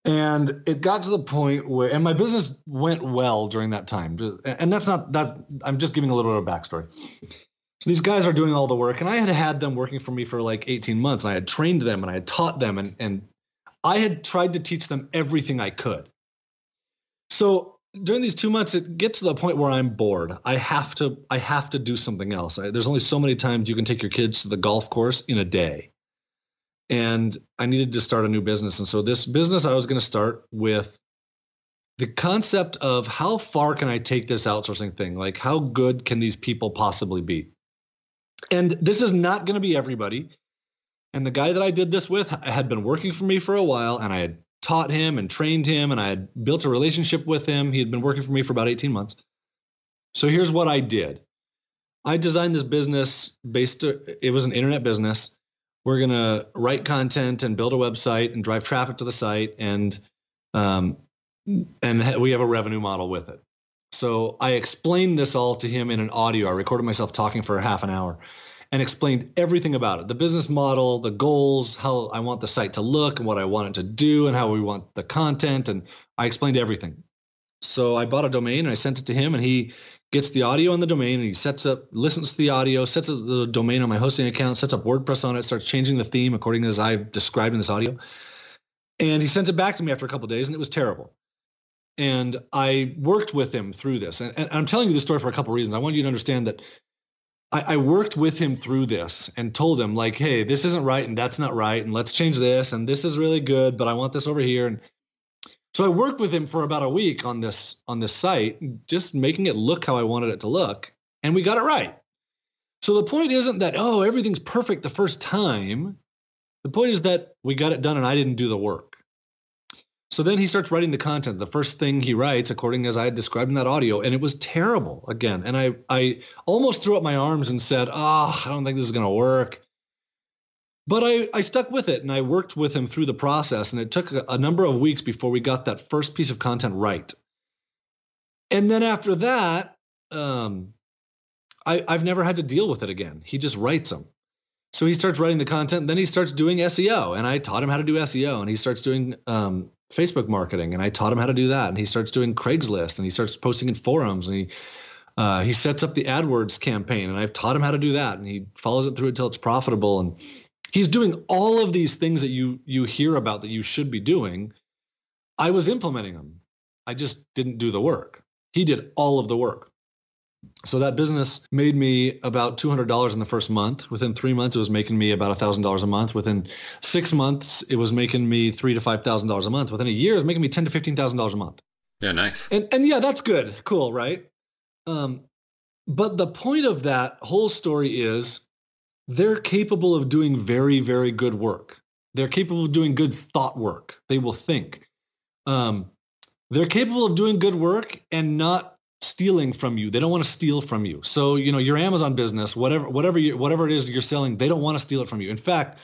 And it got to the point where, and my business went well during that time. And that's not that, I'm just giving a little bit of backstory. So these guys are doing all the work, and I had them working for me for like 18 months. And I had trained them and I had taught them, and I had tried to teach them everything I could. So during these 2 months, it gets to the point where I'm bored. I have to do something else. There's only so many times you can take your kids to the golf course in a day. And I needed to start a new business. And so this business, I was going to start with the concept of how far can I take this outsourcing thing? Like, how good can these people possibly be? And this is not going to be everybody. And the guy that I did this with had been working for me for a while, and I had taught him and trained him, and I had built a relationship with him. He had been working for me for about 18 months. So here's what I did. I designed this business it was an internet business. We're going to write content and build a website and drive traffic to the site, and we have a revenue model with it. So I explained this all to him in an audio. I recorded myself talking for half an hour and explained everything about it, the business model, the goals, how I want the site to look and what I want it to do and how we want the content. And I explained everything. So I bought a domain and I sent it to him, and he gets the audio on the domain, and he listens to the audio, sets up the domain on my hosting account, sets up WordPress on it, starts changing the theme according as I've described in this audio. And he sent it back to me after a couple of days, and it was terrible. And I worked with him through this. And I'm telling you this story for a couple of reasons. I want you to understand that I worked with him through this and told him like, hey, this isn't right and that's not right. And let's change this. And this is really good, but I want this over here. And so I worked with him for about a week on this site, just making it look how I wanted it to look. And we got it right. So the point isn't that, oh, everything's perfect the first time. The point is that we got it done and I didn't do the work. So then he starts writing the content. The first thing he writes, according as I had described in that audio, and it was terrible again. And I almost threw up my arms and said, I don't think this is going to work. But I stuck with it and I worked with him through the process. And it took a number of weeks before we got that first piece of content right. And then after that, I've never had to deal with it again. He just writes them. So he starts writing the content, and then he starts doing SEO, and I taught him how to do SEO, and he starts doing Facebook marketing, and I taught him how to do that, and he starts doing Craigslist, and he starts posting in forums, and he sets up the AdWords campaign, and I've taught him how to do that, and he follows it through until it's profitable, and he's doing all of these things that you hear about that you should be doing. I was implementing them. I just didn't do the work. He did all of the work. So that business made me about $200 in the first month. Within 3 months, it was making me about $1,000 a month. Within 6 months, it was making me $3,000 to $5,000 a month. Within a year, it was making me $10,000 to $15,000 a month. Yeah, nice. And yeah, that's good. Cool, right? But the point of that whole story is they're capable of doing very, very good work. They're capable of doing good thought work. They will think. They're capable of doing good work and not stealing from you. They don't want to steal from you. So, your Amazon business, whatever it is you're selling, they don't want to steal it from you. In fact,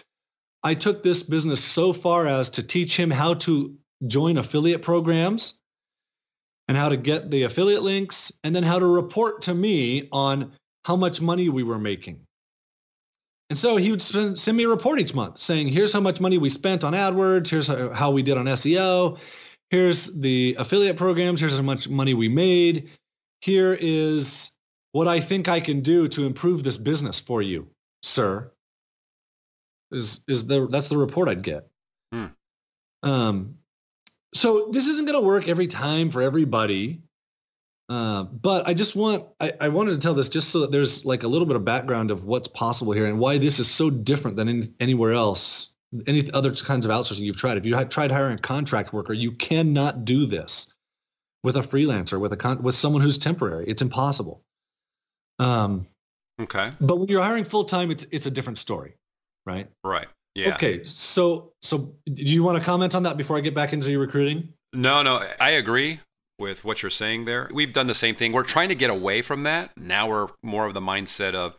I took this business so far as to teach him how to join affiliate programs and how to get the affiliate links and then how to report to me on how much money we were making. And so he would send me a report each month saying, here's how much money we spent on AdWords. Here's how we did on SEO. Here's the affiliate programs. Here's how much money we made. Here is what I think I can do to improve this business for you, sir. That's the report I'd get. So this isn't going to work every time for everybody. But I wanted to tell this just so that there's like a little bit of background of what's possible here and why this is so different than anywhere else, any other kinds of outsourcing you've tried. If you had tried hiring a contract worker, you cannot do this with a freelancer, with someone who's temporary. It's impossible. Okay. But when you're hiring full-time, it's a different story, right? Right. Yeah. Okay. So do you want to comment on that before I get back into your recruiting? No, I agree with what you're saying there. We've done the same thing. We're trying to get away from that. Now we're more of the mindset of,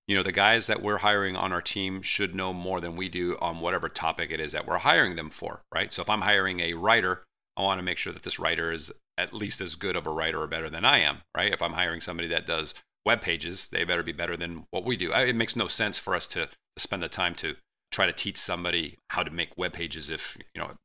the guys that we're hiring on our team should know more than we do on whatever topic it is that we're hiring them for, right? So if I'm hiring a writer, I want to make sure that this writer is at least as good of a writer or better than I am, right? If I'm hiring somebody that does web pages, they better be better than what we do. It makes no sense for us to spend the time to try to teach somebody how to make web pages if,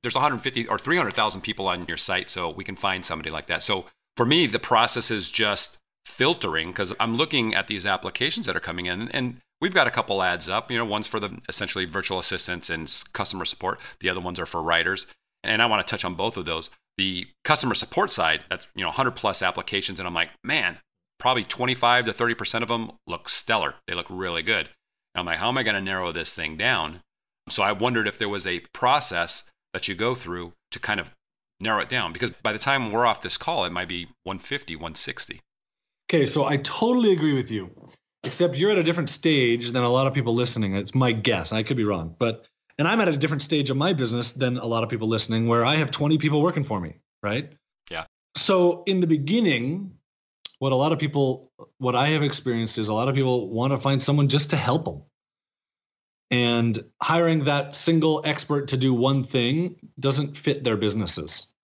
there's 150 or 300,000 people on your site, so we can find somebody like that. So for me, the process is just filtering because I'm looking at these applications that are coming in and we've got a couple ads up, one's for the essentially virtual assistants and customer support. The other ones are for writers. And I want to touch on both of those. The customer support side, that's 100 plus applications. And I'm like, man, probably 25 to 30% of them look stellar. They look really good. And I'm like, how am I going to narrow this thing down? So I wondered if there was a process that you go through to kind of narrow it down. Because by the time we're off this call, it might be 150, 160. Okay, so I totally agree with you. Except you're at a different stage than a lot of people listening. It's my guess. I could be wrong. And I'm at a different stage of my business than a lot of people listening where I have 20 people working for me, right? Yeah. So in the beginning, what I have experienced is a lot of people want to find someone just to help them. And hiring that single expert to do one thing doesn't fit their businesses.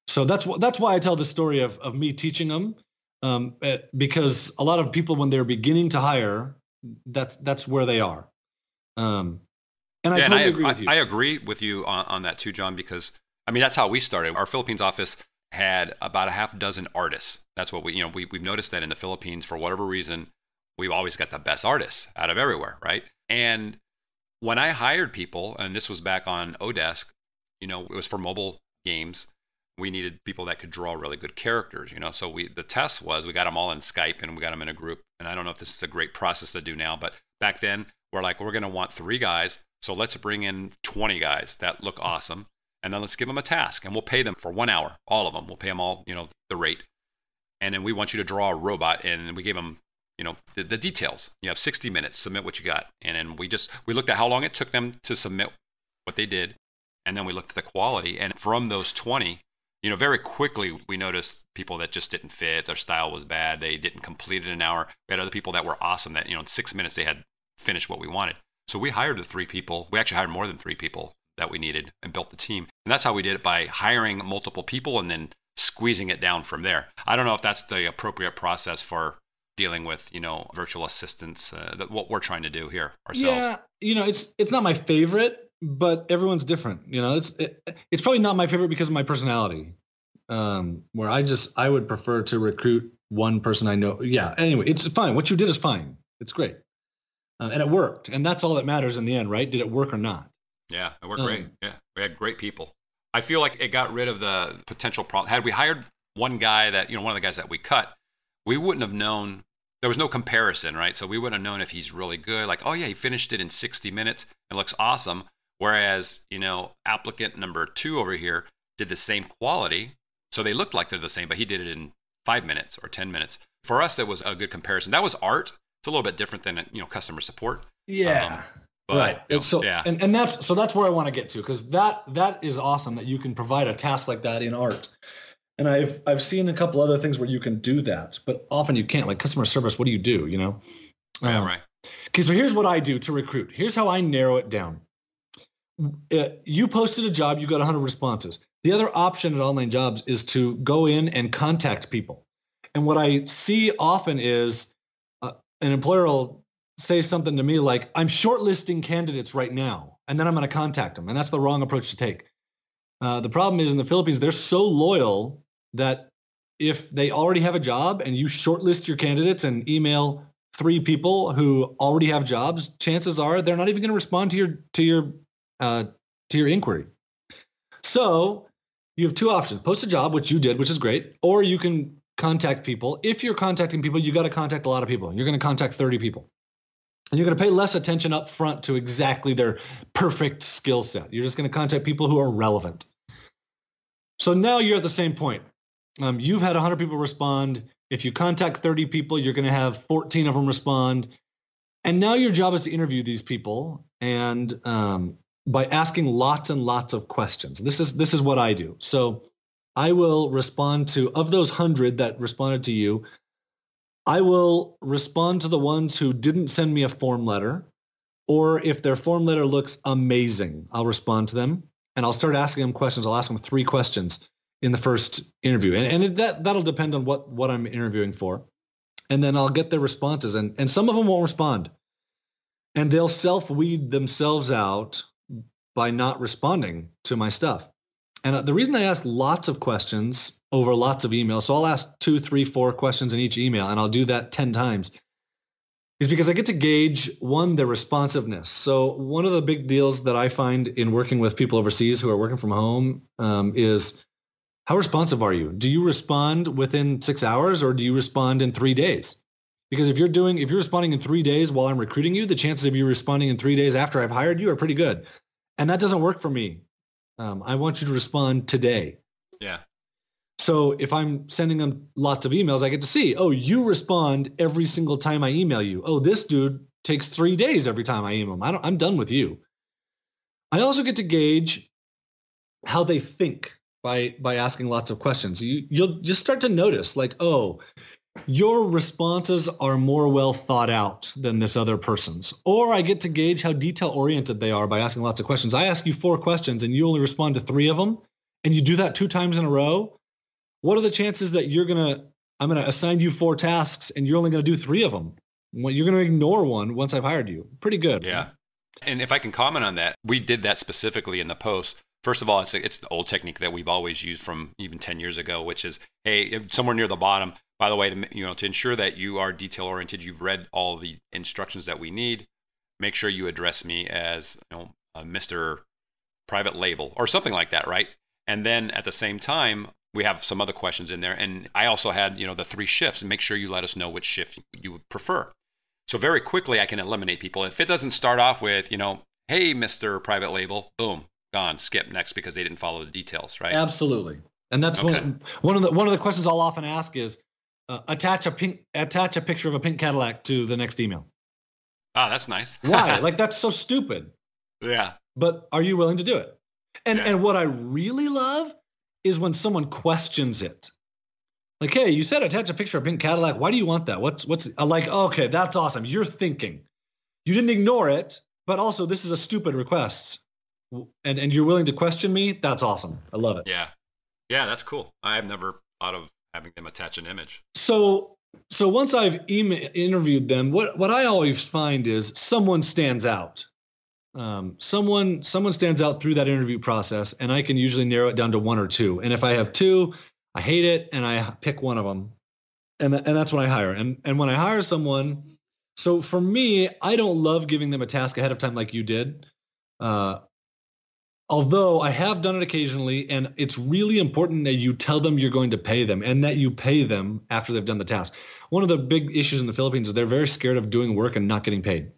So that's why I tell the story of me teaching them, because a lot of people, when they're beginning to hire, that's where they are. And I totally agree with you. I agree with you on that too, John, because that's how we started. Our Philippines office had about a half dozen artists. That's what we've noticed that in the Philippines, for whatever reason, we've always got the best artists out of everywhere, right? And when I hired people, and this was back on Odesk, it was for mobile games. we needed people that could draw really good characters, So the test was we got them all in Skype and we got them in a group. And I don't know if this is a great process to do now, but back then we're like, we're going to want 3 guys. So let's bring in 20 guys that look awesome. And then let's give them a task and we'll pay them for 1 hour, all of them. We'll pay them all, the rate. And then we want you to draw a robot, and we gave them, the details. You have 60 minutes, submit what you got. And then we looked at how long it took them to submit what they did. And then we looked at the quality. And from those 20, very quickly we noticed people that just didn't fit. Their style was bad. They didn't complete it in an hour. We had other people that were awesome that, in 6 minutes they had finished what we wanted. So we hired the 3 people. We actually hired more than 3 people that we needed and built the team. And that's how we did it, by hiring multiple people and then squeezing it down from there. I don't know if that's the appropriate process for dealing with, virtual assistants, what we're trying to do here ourselves. Yeah, it's not my favorite, but everyone's different. It's probably not my favorite because of my personality, where I would prefer to recruit one person I know. Yeah, anyway, it's fine. What you did is fine. It's great. And it worked. And that's all that matters in the end, right? Did it work or not? Yeah, it worked great. Yeah, we had great people. I feel like it got rid of the potential problem. Had we hired one guy that, one of the guys that we cut, we wouldn't have known. There was no comparison, right? So we wouldn't have known if he's really good. Like, oh yeah, he finished it in 60 minutes. It looks awesome. Whereas, applicant number 2 over here did the same quality. So they looked like they're the same, but he did it in 5 minutes or 10 minutes. For us, it was a good comparison. That was art. It's a little bit different than, customer support. Yeah. Right. And that's where I want to get to, because that is awesome that you can provide a task like that in art. And I've seen a couple other things where you can do that, but often you can't. Like customer service, what do you do? Right. Okay, so here's what I do to recruit. Here's how I narrow it down. You posted a job, you got 100 responses. The other option at Online Jobs is to go in and contact people. And what I see often is an employer will say something to me like, I'm shortlisting candidates right now, and then I'm going to contact them. And that's the wrong approach to take. The problem is in the Philippines, they're so loyal that if they already have a job and you shortlist your candidates and email 3 people who already have jobs, chances are they're not even going to respond to your inquiry. So you have 2 options: post a job, which you did, which is great, or you can contact people. If you're contacting people, you got to contact a lot of people. You're going to contact 30 people. And you're going to pay less attention up front to exactly their perfect skill set. You're just going to contact people who are relevant. So now you're at the same point. You've had 100 people respond. If you contact 30 people, you're going to have 14 of them respond. And now your job is to interview these people, and by asking lots and lots of questions. This is what I do. So I will respond to, of those 100 that responded to you, I will respond to the ones who didn't send me a form letter, or if their form letter looks amazing, I'll respond to them and I'll start asking them questions. I'll ask them 3 questions in the first interview. And that'll depend on what I'm interviewing for. And then I'll get their responses, and some of them won't respond. And they'll self-weed themselves out by not responding to my stuff. And the reason I ask lots of questions over lots of emails, so I'll ask 2, 3, 4 questions in each email, and I'll do that 10 times, is because I get to gauge, one, their responsiveness. So one of the big deals that I find in working with people overseas who are working from home is, how responsive are you? Do you respond within 6 hours, or do you respond in 3 days? Because if you're responding in 3 days while I'm recruiting you, the chances of you responding in 3 days after I've hired you are pretty good. And that doesn't work for me. I want you to respond today. Yeah. So if I'm sending them lots of emails, I get to see, oh, you respond every single time I email you. Oh, this dude takes 3 days every time I email him. I'm done with you. I also get to gauge how they think by asking lots of questions. You'll just start to notice, like, oh, your responses are more well thought out than this other person's. Or I get to gauge how detail-oriented they are by asking lots of questions. I ask you 4 questions and you only respond to 3 of them, and you do that 2 times in a row. What are the chances that I'm going to assign you 4 tasks and you're only going to do 3 of them? Well, you're going to ignore one once I've hired you. Pretty good. Yeah. And if I can comment on that, we did that specifically in the post. First of all, it's the old technique that we've always used from even 10 years ago, which is, hey, somewhere near the bottom, by the way, to ensure that you are detail-oriented, you've read all the instructions that we need, make sure you address me as Mr. Private Label or something like that, right? And then at the same time, we have some other questions in there. And I also had, the 3 shifts, and make sure you let us know which shift you would prefer. So very quickly, I can eliminate people. If it doesn't start off with, hey, Mr. Private Label, boom, gone, skip next because they didn't follow the details, right? Absolutely. And that's Okay. one of the questions I'll often ask is attach a picture of a pink Cadillac to the next email. Ah, that's nice. Why? Like, that's so stupid. Yeah. But are you willing to do it? Yeah. And what I really love is when someone questions it. Like, hey, you said attach a picture of a pink Cadillac. Why do you want that? What's like, okay, that's awesome. You're thinking. You didn't ignore it, but also this is a stupid request. And you're willing to question me? That's awesome. I love it. Yeah. Yeah, that's cool. I've never thought of having them attach an image. So once I've interviewed them, what I always find is someone stands out. Someone stands out through that interview process, and I can usually narrow it down to 1 or 2. And if I have 2, I hate it, and I pick one of them, and that's when I hire. And when I hire someone, so for me, I don't love giving them a task ahead of time like you did. Although I have done it occasionally, and it's really important that you tell them you're going to pay them and that you pay them after they've done the task. One of the big issues in the Philippines is they're very scared of doing work and not getting paid.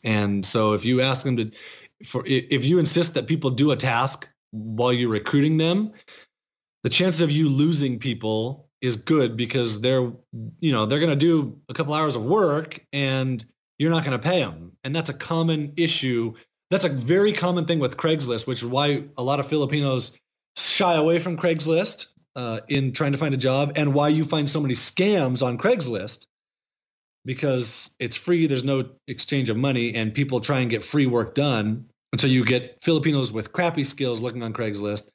And so if you ask them if you insist that people do a task while you're recruiting them, the chances of you losing people is good because they're going to do a couple hours of work and you're not going to pay them. And that's a common issue. That's a very common thing with Craigslist, which is why a lot of Filipinos shy away from Craigslist in trying to find a job, and why you find so many scams on Craigslist, because it's free. There's no exchange of money, and people try and get free work done. And so you get Filipinos with crappy skills looking on Craigslist.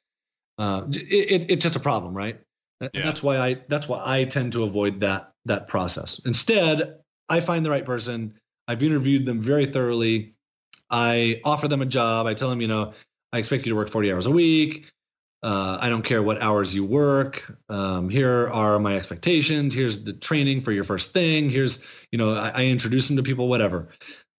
It's just a problem, right? And that's why I tend to avoid that process. Instead, I find the right person. I've interviewed them very thoroughly. I offer them a job. I tell them, I expect you to work 40 hours a week. I don't care what hours you work. Here are my expectations. Here's the training for your first thing. Here's, I introduce them to people, whatever.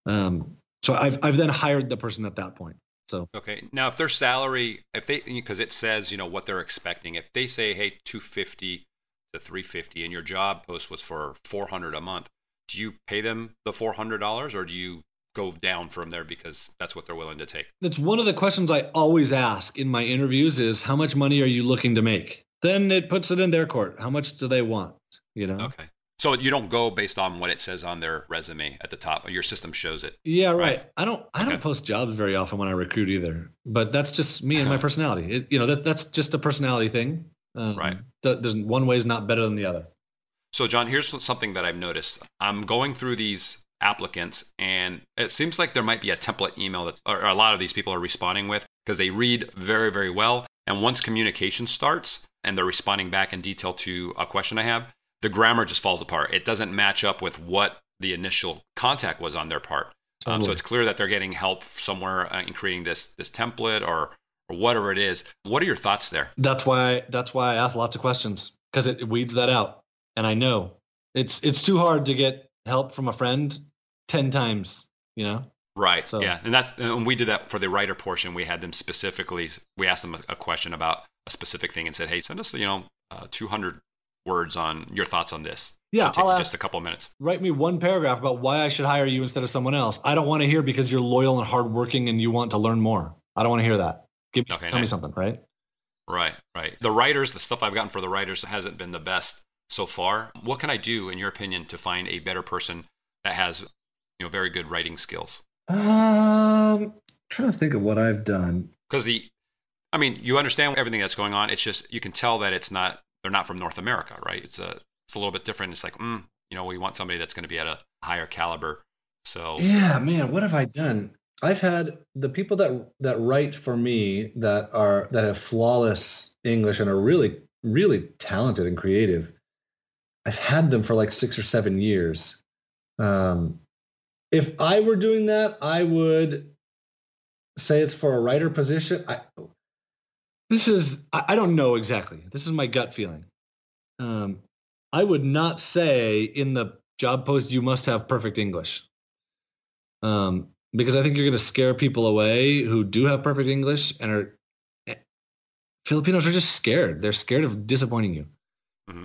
So I've then hired the person at that point. So okay. Now, if their salary, because it says, what they're expecting, if they say, hey, 250 to 350, and your job post was for $400 a month, do you pay them the $400, or do you go down from there because that's what they're willing to take? That's one of the questions I always ask in my interviews is, how much money are you looking to make? Then it puts it in their court. How much do they want? Okay. So you don't go based on what it says on their resume at the top. Your system shows it. Yeah, right. I don't post jobs very often when I recruit either, but that's just me and my personality. That's just a personality thing. Right. There's one way is not better than the other. So John, here's something that I've noticed. I'm going through these applicants, and it seems like there might be a template email that or a lot of these people are responding with, because they read very, very well. And once communication starts and they're responding back in detail to a question I have, the grammar just falls apart. It doesn't match up with what the initial contact was on their part. So it's clear that they're getting help somewhere in creating this template or whatever it is. What are your thoughts there? That's why I ask lots of questions, because it weeds that out. And I know it's too hard to get help from a friend 10 times, Right. So, yeah. And we did that for the writer portion. We had them specifically, we asked them a question about a specific thing and said, hey, send us, 200 words on your thoughts on this. Yeah. So take just a couple of minutes. Write me one paragraph about why I should hire you instead of someone else. I don't want to hear because you're loyal and hardworking and you want to learn more. I don't want to hear that. Tell me something, right? Right. The stuff I've gotten for the writers hasn't been the best so far. What can I do, in your opinion, to find a better person that has, very good writing skills? Trying to think of what I've done. Because you understand everything that's going on. It's just, you can tell that they're not from North America, right? It's a little bit different. It's like, we want somebody that's going to be at a higher caliber. So yeah, man, what have I done? I've had the people that write for me that have flawless English and are really, really talented and creative. I've had them for like 6 or 7 years. If I were doing that, I would say it's for a writer position. I don't know exactly. This is my gut feeling. I would not say in the job post, you must have perfect English. Because I think you're going to scare people away who do have perfect English and are Filipinos are just scared. They're scared of disappointing you. Mm-hmm.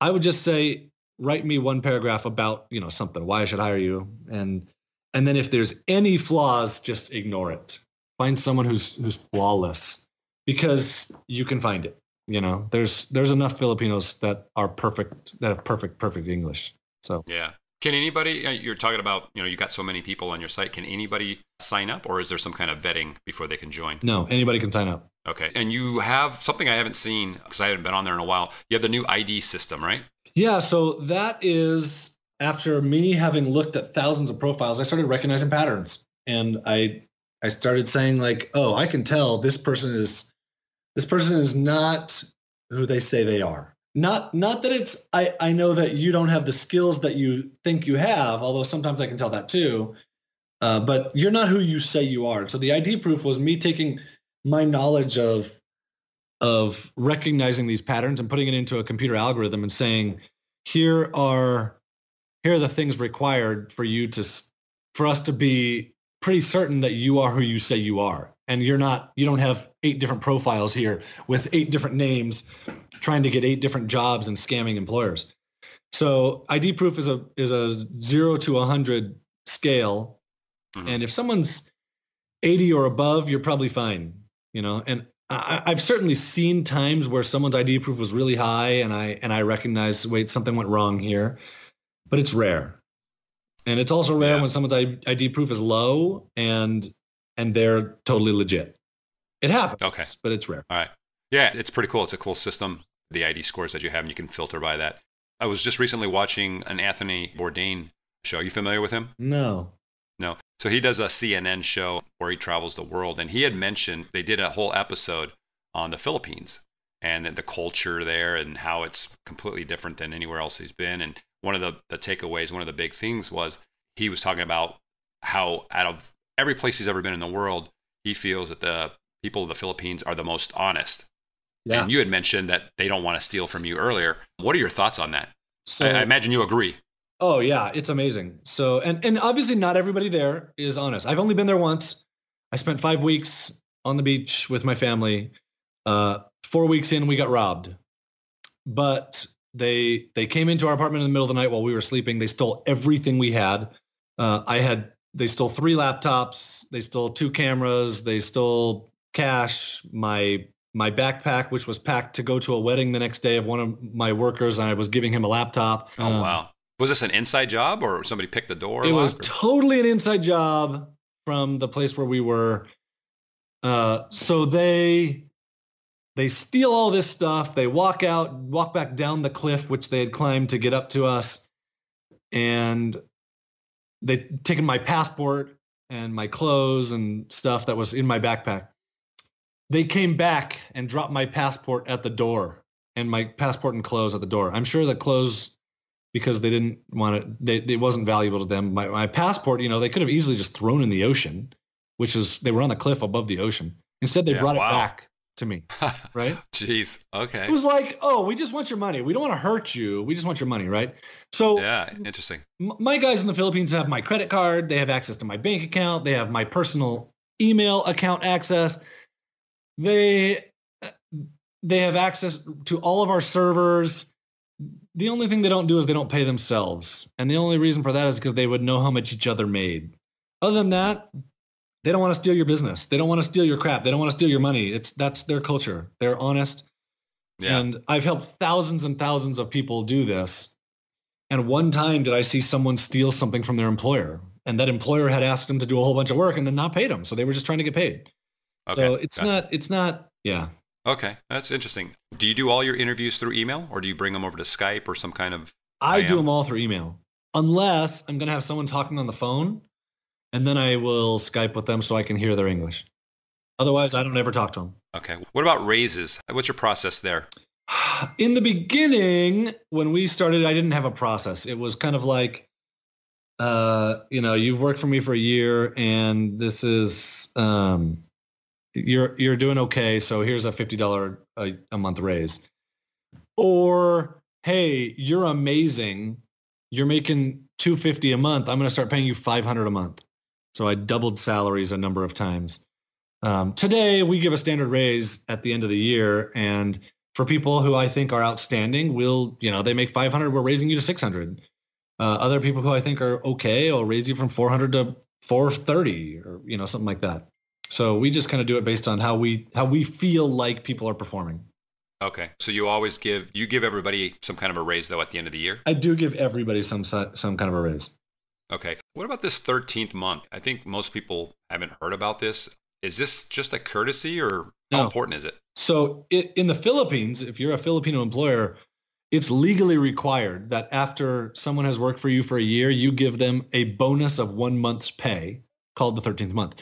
I would just say, write me one paragraph about, something, why I should hire you. And then if there's any flaws, just ignore it. Find someone who's flawless, because you can find it. There's enough Filipinos that are perfect, that have perfect English. So yeah. Can anybody, you're talking about, you got so many people on your site. Can anybody sign up, or is there some kind of vetting before they can join? No, anybody can sign up. Okay. And you have something I haven't seen because I haven't been on there in a while. You have the new ID system, right? Yeah. So that is, after me having looked at thousands of profiles, I started recognizing patterns. And I started saying like, oh, I can tell this person is not who they say they are. Not that it's, I know that you don't have the skills that you think you have, although sometimes I can tell that too. But you're not who you say you are. So the ID proof was me taking my knowledge of recognizing these patterns and putting it into a computer algorithm and saying, here are the things required for us to be pretty certain that you are who you say you are. And you don't have 8 different profiles here with 8 different names trying to get 8 different jobs and scamming employers. So ID proof is a 0 to 100 scale. Mm-hmm. And if someone's 80 or above, you're probably fine, and I've certainly seen times where someone's ID proof was really high and I recognize, wait, something went wrong here, but it's rare. And it's also rare when someone's ID proof is low and they're totally legit. It happens, okay, but it's rare. All right. Yeah, it's pretty cool. It's a cool system, the ID scores that you have, and you can filter by that. I was just recently watching an Anthony Bourdain show. Are you familiar with him? No. So he does a CNN show where he travels the world, and he had mentioned they did a whole episode on the Philippines and the culture there and how it's completely different than anywhere else he's been. And one of the takeaways, one of the big things was he was talking about how out of every place he's ever been in the world, he feels that the people of the Philippines are the most honest. Yeah. And you had mentioned that they don't want to steal from you earlier. What are your thoughts on that? So, I imagine you agree. Oh yeah, it's amazing. So, and obviously not everybody there is honest. I've only been there once. I spent 5 weeks on the beach with my family. 4 weeks in, we got robbed. But they came into our apartment in the middle of the night while we were sleeping. They stole everything we had. They stole 3 laptops. They stole 2 cameras. They stole cash. My backpack, which was packed to go to a wedding the next day of one of my workers, and I was giving him a laptop. Oh, wow. Was this an inside job or somebody picked the door? It was totally an inside job from the place where we were. So they steal all this stuff. They walk back down the cliff, which they had climbed to get up to us. And they'd taken my passport and my clothes and stuff that was in my backpack. They came back and dropped my passport at the door and my passport and clothes at the door. I'm sure the clothes, because they didn't want it, it wasn't valuable to them. My passport, they could have easily just thrown in the ocean, they were on the cliff above the ocean. Instead, they brought it back to me, right? Jeez. Okay. It was like, oh, we just want your money. We don't want to hurt you. We just want your money, right? So yeah, interesting. My guys in the Philippines have my credit card. They have access to my bank account. They have my personal email account access. They have access to all of our servers. The only thing they don't do is they don't pay themselves. And the only reason for that is because they would know how much each other made. Other than that, they don't want to steal your business. They don't want to steal your crap. They don't want to steal your money. That's their culture. They're honest. Yeah. And I've helped thousands and thousands of people do this. And one time did I see someone steal something from their employer. And that employer had asked them to do a whole bunch of work and then not paid them. So they were just trying to get paid. Okay. So it's not, yeah. Okay, that's interesting. Do you do all your interviews through email, or do you bring them over to Skype or some kind of I do them all through email, unless I'm going to have someone talking on the phone, and then I will Skype with them so I can hear their English. Otherwise, I don't ever talk to them. Okay. What about raises? What's your process there? In the beginning, when we started, I didn't have a process. It was kind of like, you've worked for me for a year, and this is... You're doing okay, so here's a $50 a month raise. Or, hey, you're amazing. You're making $250 a month. I'm going to start paying you $500 a month. So I doubled salaries a number of times. Today, we give a standard raise at the end of the year. And for people who I think are outstanding, they make 500, we're raising you to 600. Other people who I think are okay, I'll raise you from 400 to 430 or, something like that. So we just kind of do it based on how we feel like people are performing. Okay. So you give everybody some kind of a raise though at the end of the year? I do give everybody some kind of a raise. Okay. What about this 13th month? I think most people haven't heard about this. Is this just a courtesy or how important is it? So in the Philippines, if you're a Filipino employer, it's legally required that after someone has worked for you for a year, you give them a bonus of 1 month's pay called the 13th month.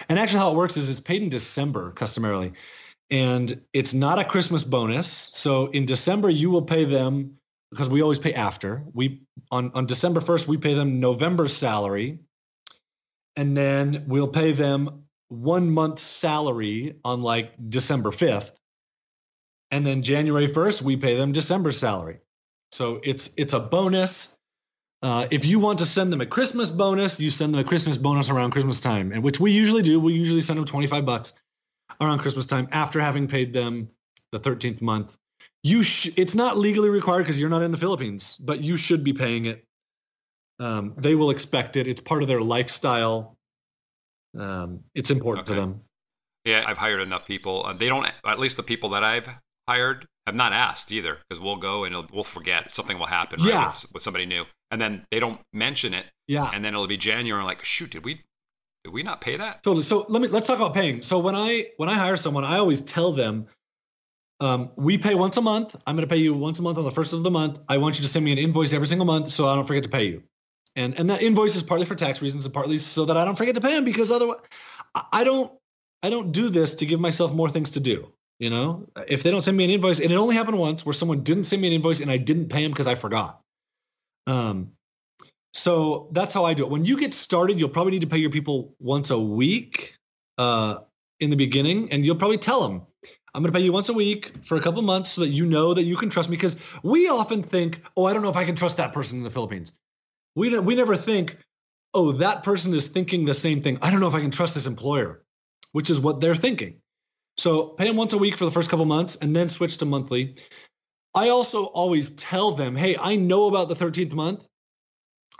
And actually how it works is it's paid in December customarily. And it's not a Christmas bonus. So in December, you will pay them, because we always pay after. On December 1st, we pay them November's salary. And then we'll pay them 1 month's salary on like December 5th. And then January 1st, we pay them December's salary. So it's a bonus. If you want to send them a Christmas bonus, you send them a Christmas bonus around Christmas time, and which we usually do. We usually send them $25 around Christmas time after having paid them the 13th month. It's not legally required because you're not in the Philippines, but you should be paying it. They will expect it. It's part of their lifestyle. It's important to them. Yeah, I've hired enough people. They don't, at least the people that I've hired, have not asked either, because we'll go and we'll forget. Something will happen, right, with somebody new. And then they don't mention it. Yeah. And then it'll be January, like, shoot, did we not pay that? Totally. So let's talk about paying. So when I hire someone, I always tell them, we pay once a month. I'm going to pay you once a month on the first of the month. I want you to send me an invoice every single month so I don't forget to pay you. And that invoice is partly for tax reasons and partly so that I don't forget to pay them, because otherwise I don't do this to give myself more things to do. If they don't send me an invoice, and it only happened once where someone didn't send me an invoice and I didn't pay them because I forgot. So that's how I do it. When you get started, you'll probably need to pay your people once a week in the beginning, and you'll probably tell them, I'm going to pay you once a week for a couple months so that you know that you can trust me. Because we often think, I don't know if I can trust that person in the Philippines. We never think, that person is thinking the same thing. I don't know if I can trust this employer, which is what they're thinking. So pay them once a week for the first couple months and then switch to monthly. I also always tell them, hey, I know about the 13th month.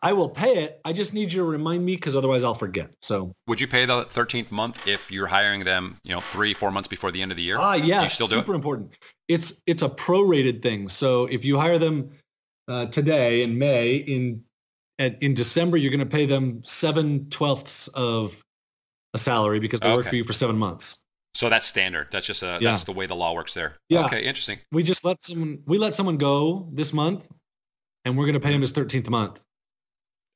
I will pay it. I just need you to remind me, because otherwise I'll forget. So would you pay the 13th month if you're hiring them, 3-4 months before the end of the year? Yeah, do you still do super important. It's a prorated thing. So if you hire them today in May, in December, you're going to pay them 7/12 of a salary because they work for you for 7 months. So that's standard. That's just that's the way the law works there. Yeah. Okay, interesting. We just let someone go this month, and we're going to pay him his 13th month.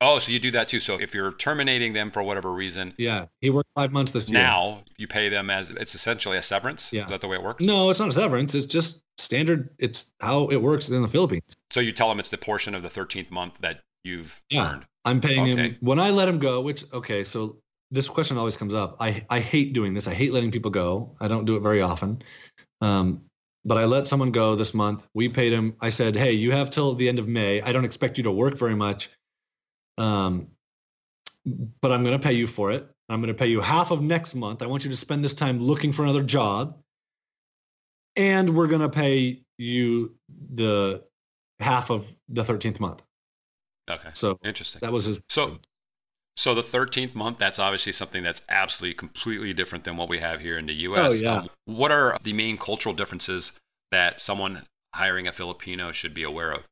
Oh, so you do that too. So if you're terminating them for whatever reason. Yeah. He worked 5 months this year. Now you pay them as, it's essentially a severance. Yeah. Is that the way it works? No, it's not a severance. It's just standard. It's how it works in the Philippines. So you tell them it's the portion of the 13th month that you've earned. I'm paying him when I let him go, so this question always comes up. I hate doing this. I hate letting people go. I don't do it very often. But I let someone go this month. We paid him. I said, hey, you have till the end of May. I don't expect you to work very much. But I'm going to pay you for it. I'm going to pay you half of next month. I want you to spend this time looking for another job. And we're going to pay you the half of the 13th month. Okay. So interesting. That was his. So the 13th month, that's obviously something that's absolutely completely different than what we have here in the U.S. Oh, yeah. What are the main cultural differences that someone hiring a Filipino should be aware of?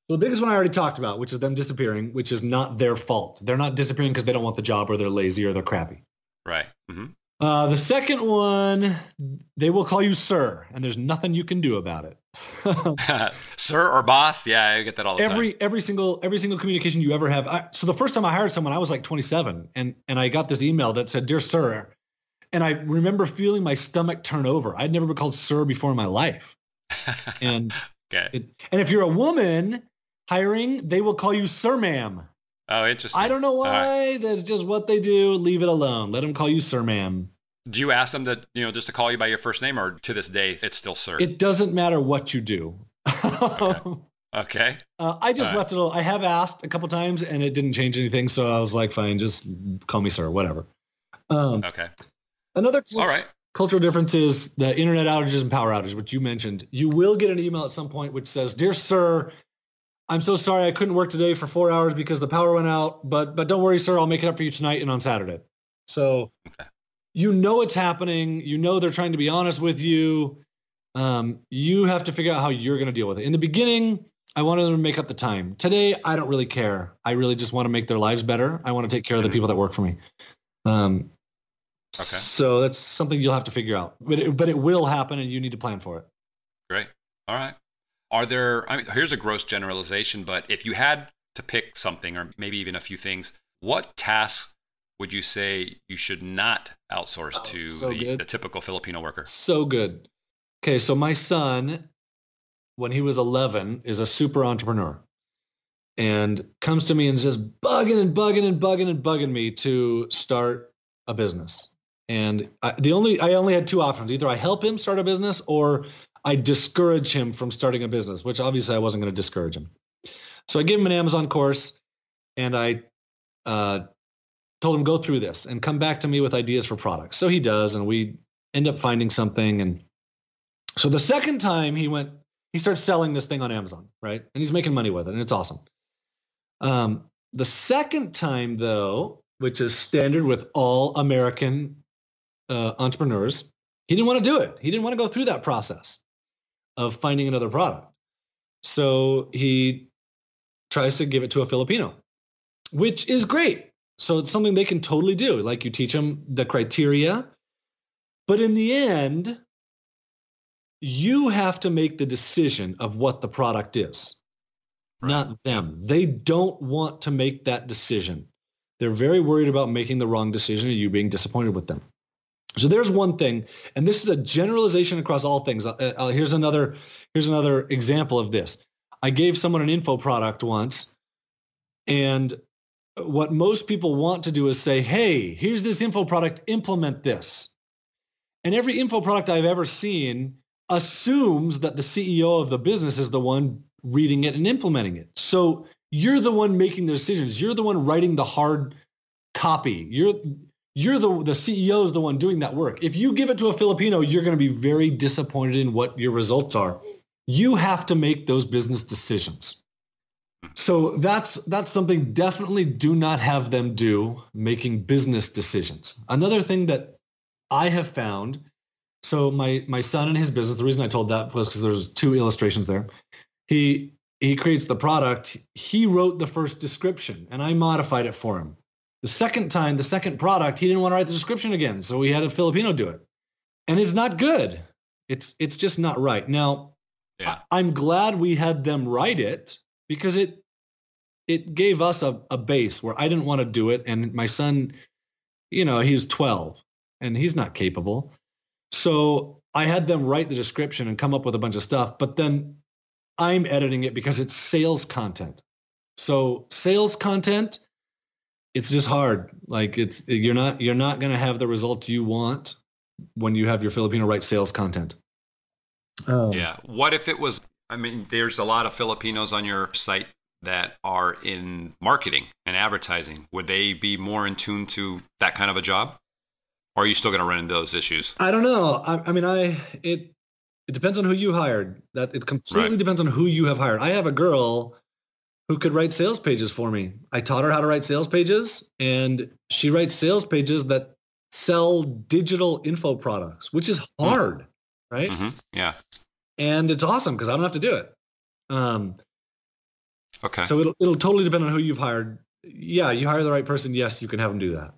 So the biggest one I already talked about, which is them disappearing, which is not their fault. They're not disappearing because they don't want the job or they're lazy or they're crappy. Right. Mm-hmm. The second one, they will call you sir, and there's nothing you can do about it. Sir or boss? Yeah, I get that all the time. Every single communication you ever have. So the first time I hired someone, I was like 27, and I got this email that said, "Dear sir," and I remember feeling my stomach turn over. I'd never been called sir before in my life. And and if you're a woman hiring, they will call you sir, ma'am. Oh, interesting. I don't know why. Right. That's just what they do. Leave it alone. Let them call you sir, ma'am. Do you ask them to, just to call you by your first name, or to this day, it's still sir? It doesn't matter what you do. Okay. I just left it alone. I have asked a couple times and it didn't change anything. So I was like, fine, just call me sir, whatever. Okay. Another All right. cultural difference is the internet outages and power outages, which you mentioned. You will get an email at some point which says, "Dear sir, I'm so sorry I couldn't work today for 4 hours because the power went out, but don't worry, sir, I'll make it up for you tonight and on Saturday." So you know it's happening. You know they're trying to be honest with you. You have to figure out how you're going to deal with it. In the beginning, I wanted them to make up the time. Today, I don't really care. I really just want to make their lives better. I want to take care of the people that work for me. So that's something you'll have to figure out. But it will happen, and you need to plan for it. Great. All right. Are there, here's a gross generalization, but if you had to pick something or maybe even a few things, what tasks would you say you should not outsource to the typical Filipino worker? So good. Okay, so my son, when he was 11, is a super entrepreneur and comes to me and says, bugging me to start a business. And I only had two options. Either I help him start a business or I discourage him from starting a business, which obviously I wasn't going to discourage him. So I gave him an Amazon course and I told him, go through this and come back to me with ideas for products. So he does, and we end up finding something. And so the second time he starts selling this thing on Amazon, right? And he's making money with it, and it's awesome. The second time, though, which is standard with all American entrepreneurs, he didn't want to do it. He didn't want to go through that process of finding another product. So he tries to give it to a Filipino, which is great. So it's something they can totally do. Like, you teach them the criteria, but in the end, you have to make the decision of what the product is, not them. They don't want to make that decision. They're very worried about making the wrong decision and you being disappointed with them. So there's one thing, and this is a generalization across all things. Here's another example of this. I gave someone an info product once, and what most people want to do is say, hey, here's this info product, implement this. And every info product I've ever seen assumes that the CEO of the business is the one reading it and implementing it. So you're the one making the decisions. You're the one writing the hard copy. You're the CEO is the one doing that work. If you give it to a Filipino, you're going to be very disappointed in what your results are. You have to make those business decisions. So that's something definitely do not have them do, making business decisions. Another thing that I have found, so my son and his business, the reason I told that was because there's two illustrations there. He creates the product. He wrote the first description and I modified it for him. The second product, he didn't want to write the description again. So we had a Filipino do it. And it's not good. It's just not right. Now, I'm glad we had them write it because it gave us a base where I didn't want to do it. And my son, he's 12 and he's not capable. So I had them write the description and come up with a bunch of stuff, but then I'm editing it because it's sales content. So sales content, it's just hard. Like you're not going to have the results you want when you have your Filipino write sales content. What if it was, there's a lot of Filipinos on your site that are in marketing and advertising. Would they be more in tune to that kind of a job? Or are you still going to run into those issues? I don't know. It depends on who you hired. It completely depends on who you have hired. I have a girl who could write sales pages for me. I taught her how to write sales pages, and she writes sales pages that sell digital info products, which is hard, right? Mm-hmm. Yeah. And it's awesome because I don't have to do it. Okay. So it'll totally depend on who you've hired. Yeah, you hire the right person. Yes, you can have them do that.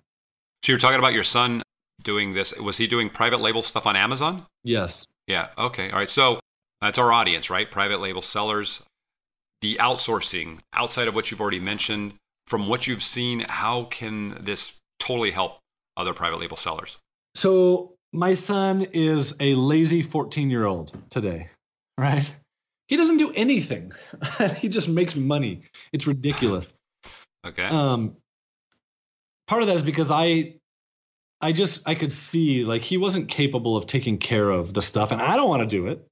So you're talking about your son doing this. Was he doing private label stuff on Amazon? Yes. Yeah. Okay. All right. So that's our audience, right? Private label sellers. The outsourcing, outside of what you've already mentioned, from what you've seen, how can this totally help other private label sellers? So my son is a lazy 14-year-old today, right? He doesn't do anything. He just makes money. It's ridiculous. Okay. Part of that is because I could see like he wasn't capable of taking care of the stuff, and I don't want to do it.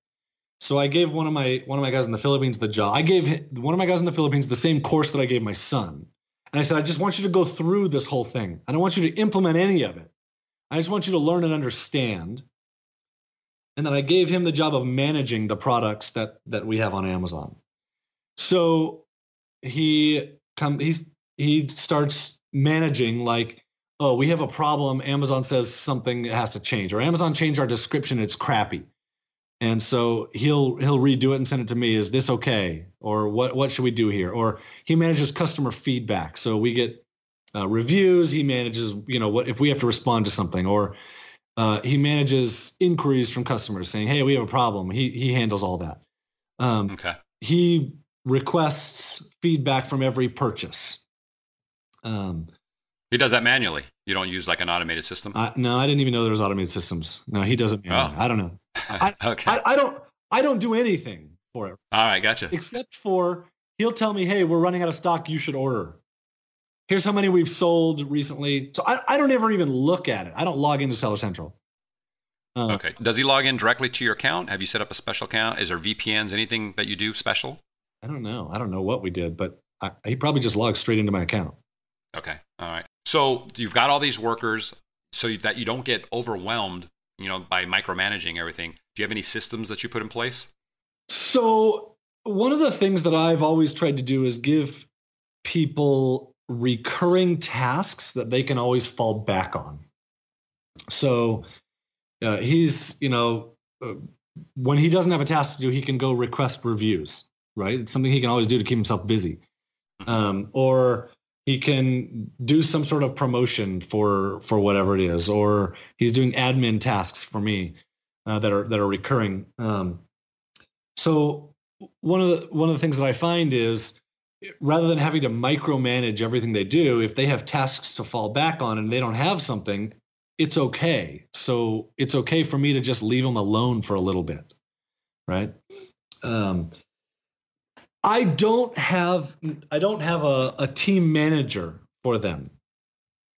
So I gave one of my guys in the Philippines the job. I gave one of my guys in the Philippines the same course that I gave my son. And I said, I just want you to go through this whole thing. I don't want you to implement any of it. I just want you to learn and understand. And then I gave him the job of managing the products that we have on Amazon. So he starts managing like, oh, we have a problem. Amazon says something has to change, or Amazon changed our description. It's crappy. And so he'll redo it and send it to me. Is this okay? Or what should we do here? Or he manages customer feedback. So we get reviews. He manages, what if we have to respond to something, or he manages inquiries from customers saying, hey, we have a problem. He handles all that. Okay. He requests feedback from every purchase. He does that manually. You don't use like an automated system? No, I didn't even know there was automated systems. No, he doesn't. Oh. I don't know. Okay. I don't do anything for it. All right, gotcha. Except for he'll tell me, hey, we're running out of stock. You should order. Here's how many we've sold recently. So I don't ever even look at it. I don't log into Seller Central. Okay. Does he log in directly to your account? Have you set up a special account? Is there VPNs, anything that you do special? I don't know. I don't know what we did, but he probably just logs straight into my account. Okay. All right. So you've got all these workers so that you don't get overwhelmed, by micromanaging everything. Do you have any systems that you put in place? So one of the things that I've always tried to do is give people recurring tasks that they can always fall back on. So he's, when he doesn't have a task to do, he can go request reviews, right? It's something he can always do to keep himself busy. Or he can do some sort of promotion for whatever it is, or he's doing admin tasks for me that are recurring. So one of the things that I find is, rather than having to micromanage everything they do, if they have tasks to fall back on and they don't have something, it's okay. So it's okay for me to just leave them alone for a little bit, right? I don't have a team manager for them.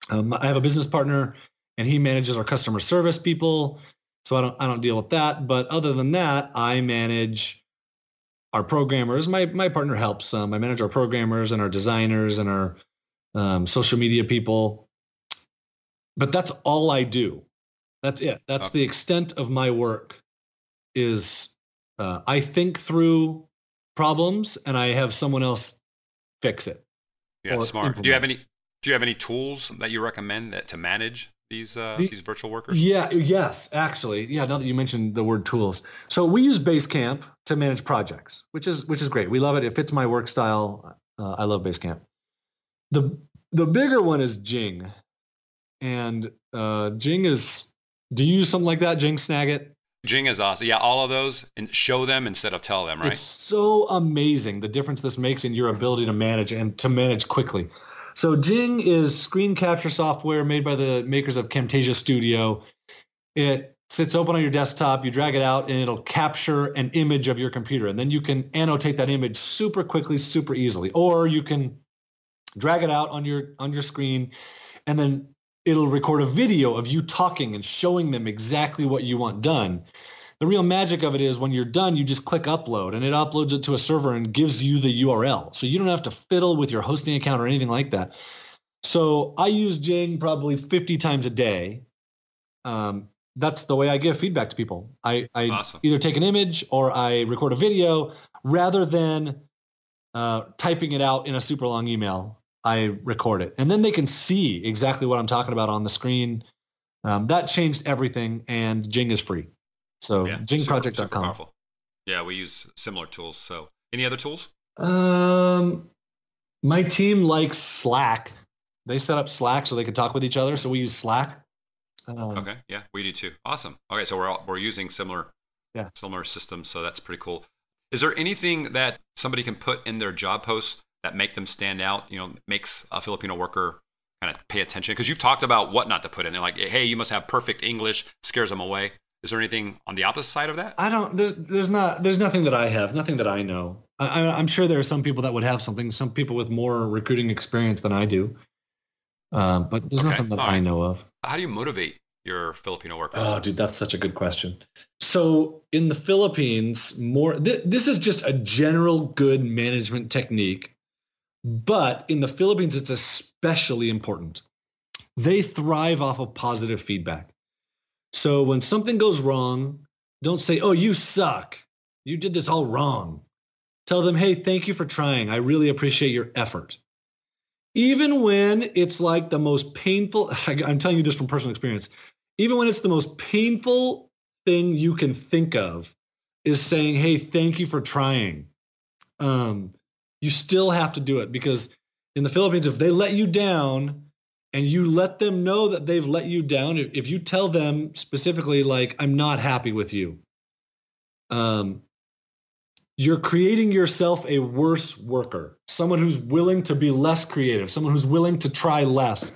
I have a business partner, and he manages our customer service people, so I don't deal with that. But other than that, I manage our programmers. My partner helps. I manage our programmers and our designers and our social media people. But that's all I do. That's it. That's the extent of my work. Is I think through problems and I have someone else fix it. Yeah, smart. Do you have any tools that you recommend to manage these virtual workers? Yes, actually. Yeah, now that you mentioned the word tools. So we use Basecamp to manage projects, which is great. We love it. It fits my work style. I love Basecamp. The bigger one is Jing. And Jing is, do you use something like that, Jing, Snagit? Jing is awesome. Yeah, all of those, and show them instead of tell them, right? It's so amazing the difference this makes in your ability to manage and to manage quickly. So Jing is screen capture software made by the makers of Camtasia Studio. It sits open on your desktop, you drag it out, and it'll capture an image of your computer. And then you can annotate that image super quickly, super easily. Or you can drag it out on your screen, and then it'll record a video of you talking and showing them exactly what you want done. The real magic of it is when you're done, you just click upload, and it uploads it to a server and gives you the URL. So you don't have to fiddle with your hosting account or anything like that. So I use Jing probably 50 times a day. That's the way I give feedback to people. I awesome. Either take an image or I record a video rather than typing it out in a super long email. I record it, and then they can see exactly what I'm talking about on the screen. That changed everything, and Jing is free. So jingproject.com. Super powerful. Yeah, we use similar tools. So any other tools? My team likes Slack. They set up Slack so they can talk with each other. So we use Slack. Okay. Yeah, we do too. Awesome. Okay. So we're using similar systems. So that's pretty cool. Is there anything that somebody can put in their job posts that make them stand out, makes a Filipino worker kind of pay attention? Because you've talked about what not to put in. They're like, hey, you must have perfect English, scares them away. Is there anything on the opposite side of that? There's nothing that I have, nothing that I know. I'm sure there are some people that would have something, some people with more recruiting experience than I do. But there's nothing that I know of. How do you motivate your Filipino workers? Oh, dude, that's such a good question. So in the Philippines, this is just a general good management technique. But in the Philippines, it's especially important. they thrive off of positive feedback. So when something goes wrong, don't say, oh, you suck. You did this all wrong. Tell them, hey, thank you for trying. I really appreciate your effort. Even when it's like the most painful, I'm telling you this from personal experience, even when it's the most painful thing you can think of is saying, hey, thank you for trying. You still have to do it, because in the Philippines, if they let you down and you let them know that they've let you down, if you tell them specifically, like, I'm not happy with you, you're creating yourself a worse worker, someone who's willing to be less creative, someone who's willing to try less,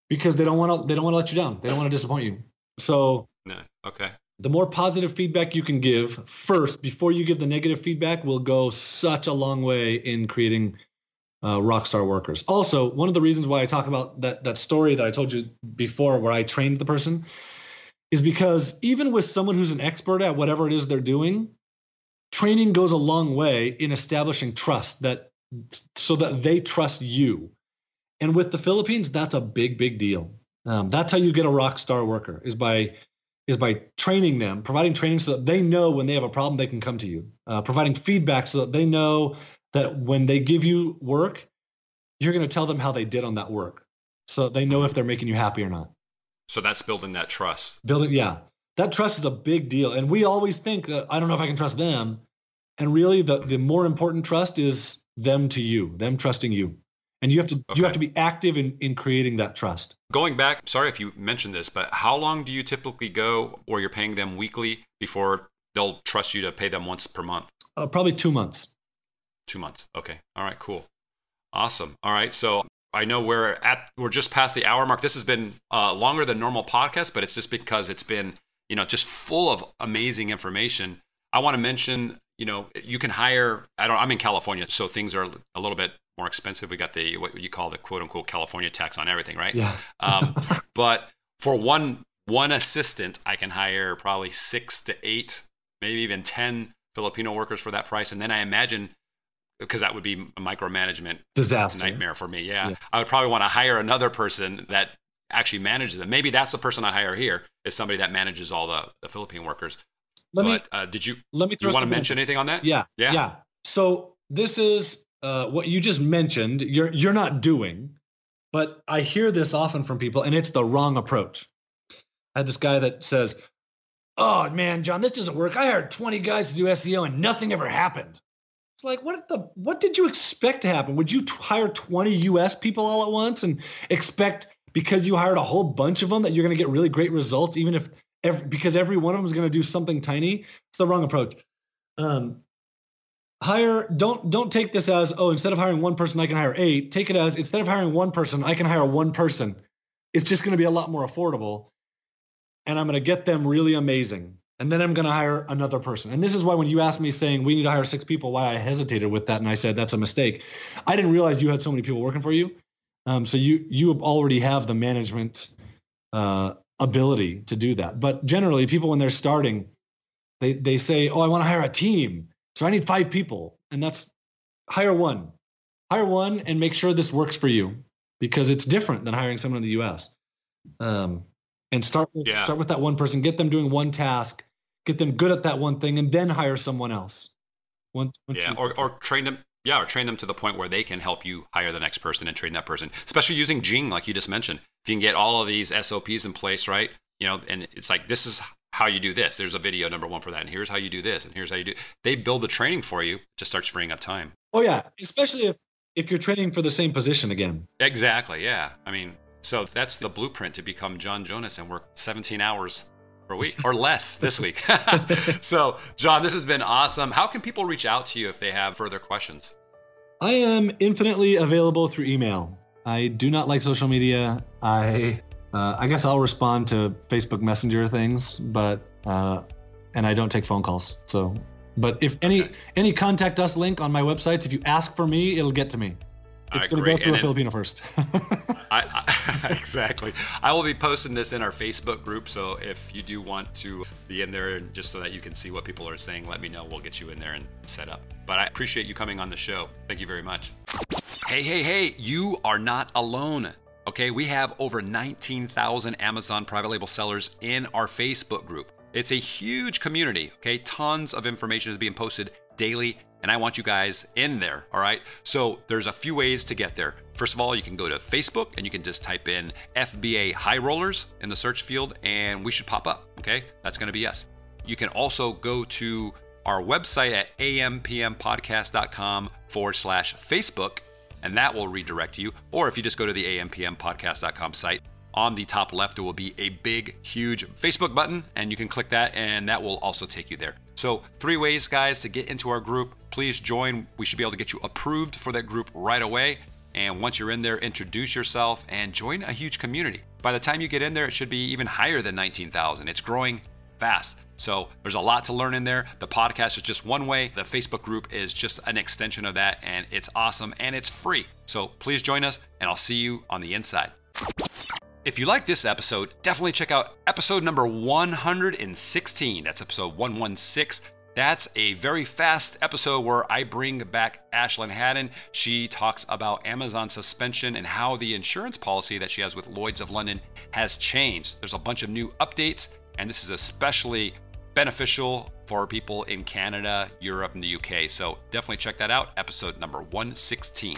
because they don't want to let you down. They don't want to disappoint you. So okay. The more positive feedback you can give first before you give the negative feedback will go such a long way in creating rock star workers. Also, one of the reasons why I talk about that story that I told you before where I trained the person is because even with someone who's an expert at whatever it is they're doing, training goes a long way in establishing trust so that they trust you. And with the Philippines, that's a big, big deal. That's how you get a rock star worker is by training them, providing training so that they know when they have a problem, they can come to you, providing feedback so that they know that when they give you work, you're going to tell them how they did on that work so that they know if they're making you happy or not. So that's building that trust. Yeah. That trust is a big deal. And we always think that I don't know if I can trust them. And really the more important trust is them to you, them trusting you. And you have to be active in creating that trust. Going back, sorry if you mentioned this, but how long do you typically go or you're paying them weekly before they'll trust you to pay them once per month? Probably 2 months. 2 months. Okay. All right, cool. Awesome. All right. So I know we're just past the hour mark. This has been longer than normal podcast, but it's just because it's been, just full of amazing information. I want to mention, you can hire, I'm in California, so things are a little bit more expensive. We got what you call the quote unquote California tax on everything, right? Yeah. But for one assistant, I can hire probably 6 to 8, maybe even 10 Filipino workers for that price. And then I imagine, because that would be a micromanagement disaster nightmare for me. Yeah. I would probably want to hire another person that actually manages them. Maybe that's the person I hire here is somebody that manages all the Philippine workers. Did you want to mention anything on that? Yeah. So this is what you just mentioned. You're not doing, but I hear this often from people, and it's the wrong approach. I had this guy that says, "Oh man, John, this doesn't work. I hired 20 guys to do SEO, and nothing ever happened." It's like, what did you expect to happen? Would you hire 20 US people all at once and expect, because you hired a whole bunch of them, that you're going to get really great results, even if because every one of them is going to do something tiny? It's the wrong approach. Don't take this as, oh, instead of hiring one person, I can hire 8. Take it as, instead of hiring one person, I can hire one person. It's just going to be a lot more affordable, and I'm going to get them really amazing. And then I'm going to hire another person. And this is why when you asked me saying we need to hire 6 people, why I hesitated with that. And I said, that's a mistake. I didn't realize you had so many people working for you. So you already have the management ability to do that. But generally people, when they're starting, they say, oh, I want to hire a team. So I need 5 people. And that's hire one and make sure this works for you, because it's different than hiring someone in the US. And start with that one person, get them doing one task, get them good at that one thing, and then hire someone else. Or train them. Yeah, or train them to the point where they can help you hire the next person and train that person, especially using Jing, like you just mentioned. If you can get all of these SOPs in place, right? And it's like, this is how you do this. There's a video number 1 for that. And here's how you do this. And here's how you do. They build the training for you. It just starts freeing up time. Oh yeah. Especially if you're training for the same position again. Exactly. Yeah. I mean, so that's the blueprint to become John Jonas and work 17 hours per week or less this week. So John, this has been awesome. How can people reach out to you if they have further questions? I am infinitely available through email. I do not like social media. I guess I'll respond to Facebook Messenger things, but and I don't take phone calls. So, but if any contact us link on my websites, if you ask for me, it'll get to me. It's going to go through a Filipino first. Exactly. I will be posting this in our Facebook group. So if you do want to be in there, and just so that you can see what people are saying, let me know. We'll get you in there and set up. But I appreciate you coming on the show. Thank you very much. Hey, you are not alone. okay? We have over 19,000 Amazon private label sellers in our Facebook group. It's a huge community, okay? Tons of information is being posted daily, and I want you guys in there, all right? So there's a few ways to get there. First of all, you can go to Facebook and you can just type in FBA High Rollers in the search field and we should pop up, okay? That's gonna be us. You can also go to our website at ampmpodcast.com/Facebook, and that will redirect you. Or if you just go to the ampmpodcast.com site, on the top left, there will be a big, huge Facebook button, and you can click that, and that will also take you there. So 3 ways, guys, to get into our group. Please join. We should be able to get you approved for that group right away. And once you're in there, introduce yourself and join a huge community. By the time you get in there, it should be even higher than 19,000. It's growing fast. So there's a lot to learn in there. The podcast is just one way. The Facebook group is just an extension of that, and it's awesome and it's free. So please join us, and I'll see you on the inside. If you like this episode, definitely check out episode number 116. That's episode 116. That's a very fast episode where I bring back Ashlyn Haddon. She talks about Amazon suspension and how the insurance policy that she has with Lloyd's of London has changed. There's a bunch of new updates, and this is especially beneficial for people in Canada, Europe, and the UK. So definitely check that out, episode number 116.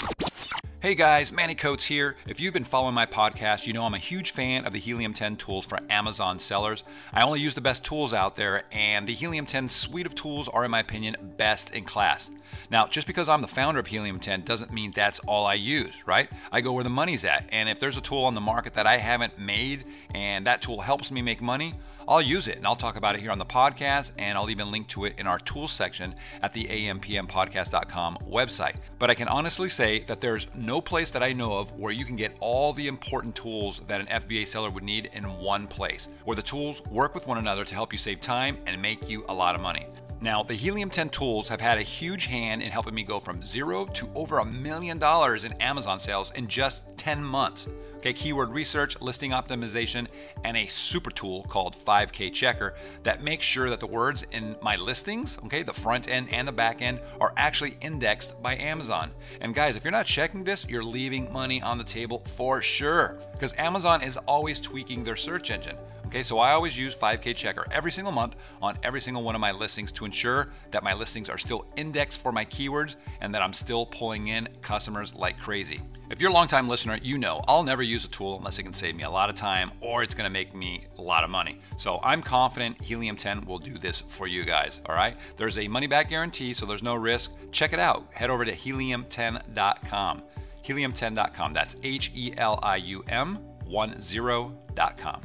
Hey guys, Manny Coates here. If you've been following my podcast, you know I'm a huge fan of the Helium 10 tools for Amazon sellers. I only use the best tools out there, and the Helium 10 suite of tools are, in my opinion, best in class. Now, just because I'm the founder of Helium 10 doesn't mean that's all I use, right? I go where the money's at, and if there's a tool on the market that I haven't made and that tool helps me make money, I'll use it, and I'll talk about it here on the podcast, and I'll even link to it in our tools section at the ampmpodcast.com website. But I can honestly say that there's no place that I know of where you can get all the important tools that an FBA seller would need in one place, where the tools work with one another to help you save time and make you a lot of money. Now, the Helium 10 tools have had a huge hand in helping me go from zero to over $1 million in Amazon sales in just 10 months. Okay, keyword research, listing optimization, and a super tool called 5K Checker that makes sure that the words in my listings, okay, the front end and the back end, are actually indexed by Amazon. And guys, if you're not checking this, you're leaving money on the table for sure, because Amazon is always tweaking their search engine. Okay, so I always use 5K Checker every single month on every single one of my listings to ensure that my listings are still indexed for my keywords and that I'm still pulling in customers like crazy. If you're a longtime listener, you know I'll never use a tool unless it can save me a lot of time or it's gonna make me a lot of money. So I'm confident Helium 10 will do this for you guys, all right? There's a money-back guarantee, so there's no risk. Check it out. Head over to helium10.com. Helium10.com. That's HELIUM10.com.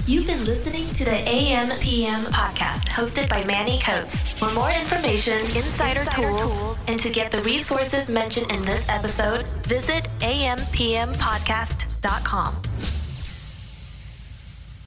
You've been listening to the AMPM podcast hosted by Manny Coates. For more information, insider tools, and to get the resources mentioned in this episode, visit ampmpodcast.com.